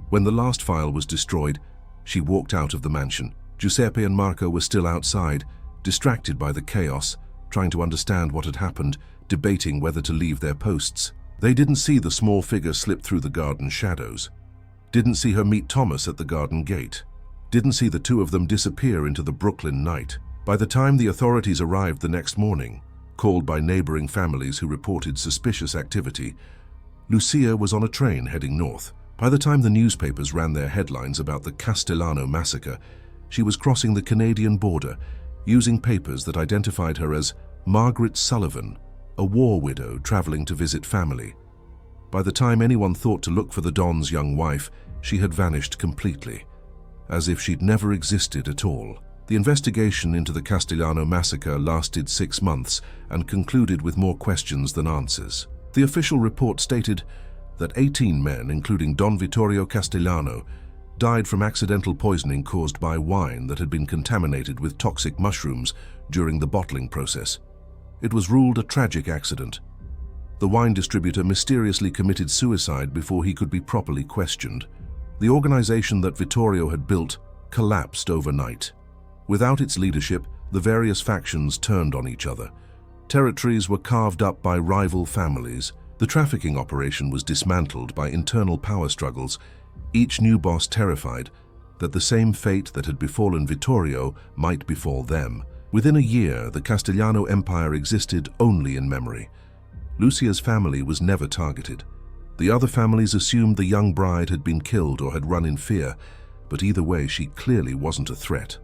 When the last file was destroyed, she walked out of the mansion. Giuseppe and Marco were still outside, distracted by the chaos, trying to understand what had happened, debating whether to leave their posts. They didn't see the small figure slip through the garden shadows, didn't see her meet Thomas at the garden gate, didn't see the two of them disappear into the Brooklyn night. By the time the authorities arrived the next morning, called by neighboring families who reported suspicious activity, Lucia was on a train heading north. By the time the newspapers ran their headlines about the Castellano massacre, she was crossing the Canadian border, using papers that identified her as Margaret Sullivan, a war widow traveling to visit family. By the time anyone thought to look for the Don's young wife, she had vanished completely, as if she'd never existed at all. The investigation into the Castellano massacre lasted 6 months and concluded with more questions than answers. The official report stated that 18 men, including Don Vittorio Castellano, died from accidental poisoning caused by wine that had been contaminated with toxic mushrooms during the bottling process. It was ruled a tragic accident. The wine distributor mysteriously committed suicide before he could be properly questioned. The organization that Vittorio had built collapsed overnight. Without its leadership, the various factions turned on each other. Territories were carved up by rival families. The trafficking operation was dismantled by internal power struggles, each new boss terrified that the same fate that had befallen Vittorio might befall them. Within a year, the Castellano Empire existed only in memory. Lucia's family was never targeted. The other families assumed the young bride had been killed or had run in fear, but either way, she clearly wasn't a threat.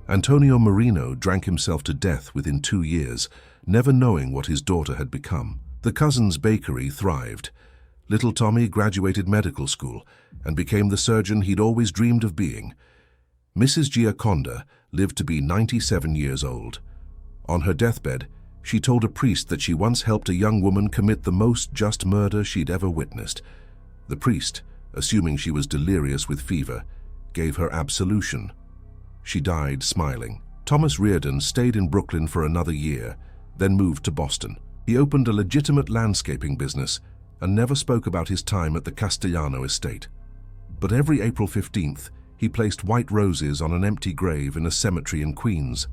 Antonio Marino drank himself to death within 2 years, never knowing what his daughter had become. The cousins' bakery thrived. Little Tommy graduated medical school and became the surgeon he'd always dreamed of being. Mrs. Giaconda lived to be 97 years old. On her deathbed, she told a priest that she once helped a young woman commit the most just murder she'd ever witnessed. The priest, assuming she was delirious with fever, gave her absolution. She died smiling. Thomas Reardon stayed in Brooklyn for another year, then moved to Boston. He opened a legitimate landscaping business and never spoke about his time at the Castellano estate. But every April 15th, he placed white roses on an empty grave in a cemetery in Queens,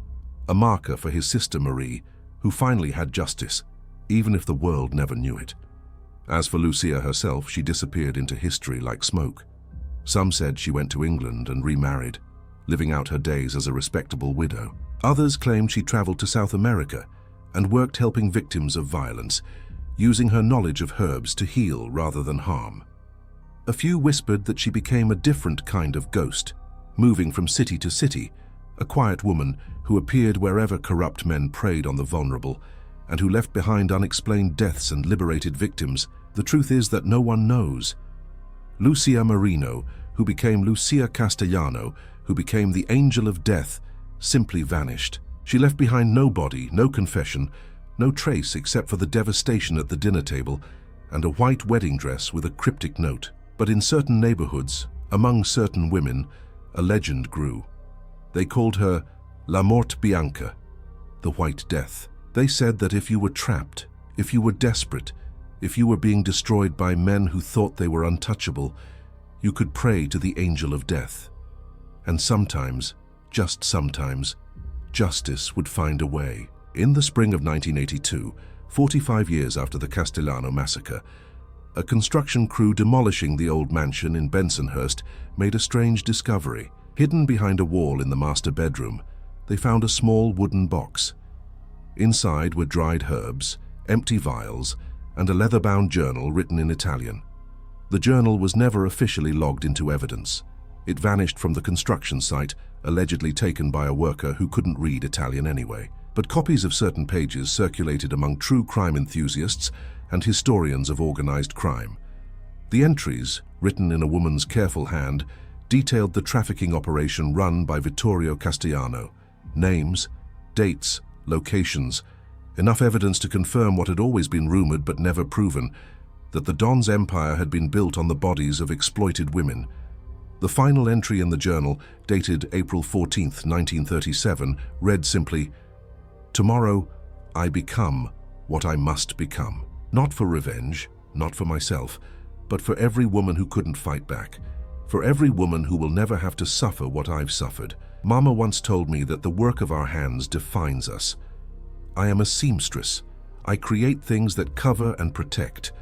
a marker for his sister Marie, who finally had justice, even if the world never knew it. As for Lucia herself, she disappeared into history like smoke. Some said she went to England and remarried, living out her days as a respectable widow. Others claimed she traveled to South America and worked helping victims of violence, using her knowledge of herbs to heal rather than harm. A few whispered that she became a different kind of ghost, moving from city to city, a quiet woman who appeared wherever corrupt men preyed on the vulnerable, and who left behind unexplained deaths and liberated victims. The truth is that no one knows. Lucia Marino, who became Lucia Castellano, who became the Angel of Death, simply vanished. She left behind no body, no confession, no trace except for the devastation at the dinner table and a white wedding dress with a cryptic note. But in certain neighborhoods, among certain women, a legend grew. They called her La Morte Bianca, the White Death. They said that if you were trapped, if you were desperate, if you were being destroyed by men who thought they were untouchable, you could pray to the Angel of Death. And sometimes, just sometimes, justice would find a way. In the spring of 1982, 45 years after the Castellano massacre, a construction crew demolishing the old mansion in Bensonhurst made a strange discovery. Hidden behind a wall in the master bedroom, they found a small wooden box. Inside were dried herbs, empty vials, and a leather-bound journal written in Italian. The journal was never officially logged into evidence. It vanished from the construction site, allegedly taken by a worker who couldn't read Italian anyway. But copies of certain pages circulated among true crime enthusiasts and historians of organized crime. The entries, written in a woman's careful hand, detailed the trafficking operation run by Vittorio Castellano. Names, dates, locations, enough evidence to confirm what had always been rumored but never proven, that the Don's empire had been built on the bodies of exploited women. The final entry in the journal, dated April 14, 1937, read simply, "Tomorrow, I become what I must become. Not for revenge, not for myself, but for every woman who couldn't fight back. For every woman who will never have to suffer what I've suffered. Mama once told me that the work of our hands defines us. I am a seamstress. I create things that cover and protect.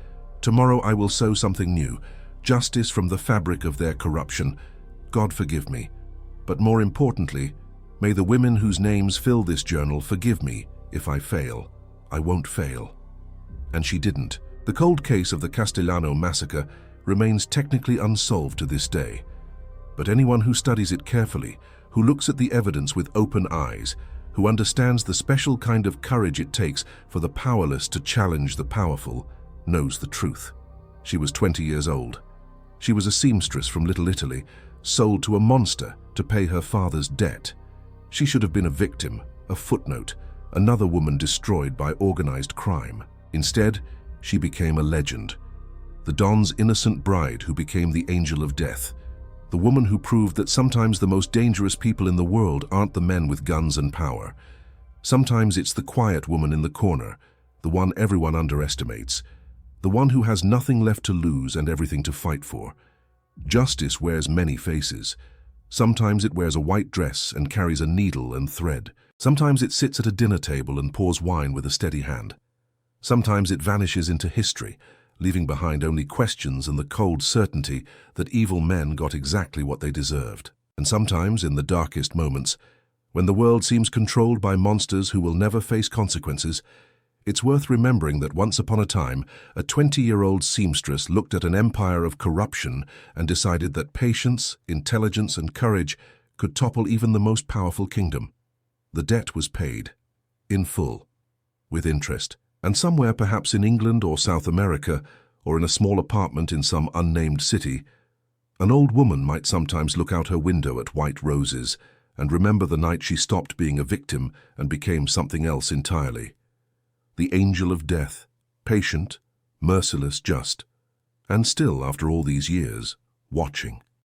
Tomorrow I will sew something new, justice from the fabric of their corruption. God forgive me. But more importantly, may the women whose names fill this journal forgive me if I fail. I won't fail." And she didn't. The cold case of the Castellano massacre remains technically unsolved to this day. But anyone who studies it carefully, who looks at the evidence with open eyes, who understands the special kind of courage it takes for the powerless to challenge the powerful, knows the truth. She was 20 years old. She was a seamstress from Little Italy, sold to a monster to pay her father's debt. She should have been a victim, a footnote, another woman destroyed by organized crime. Instead, she became a legend. The Don's innocent bride who became the Angel of Death. The woman who proved that sometimes the most dangerous people in the world aren't the men with guns and power. Sometimes it's the quiet woman in the corner, the one everyone underestimates, the one who has nothing left to lose and everything to fight for. Justice wears many faces. Sometimes it wears a white dress and carries a needle and thread. Sometimes it sits at a dinner table and pours wine with a steady hand. Sometimes it vanishes into history, leaving behind only questions and the cold certainty that evil men got exactly what they deserved. And sometimes, in the darkest moments, when the world seems controlled by monsters who will never face consequences, it's worth remembering that once upon a time, a 20-year-old seamstress looked at an empire of corruption and decided that patience, intelligence, and courage could topple even the most powerful kingdom. The debt was paid, in full, with interest, and somewhere perhaps in England or South America, or in a small apartment in some unnamed city, an old woman might sometimes look out her window at white roses and remember the night she stopped being a victim and became something else entirely. The angel of death, patient, merciless, just, and still, after all these years, watching.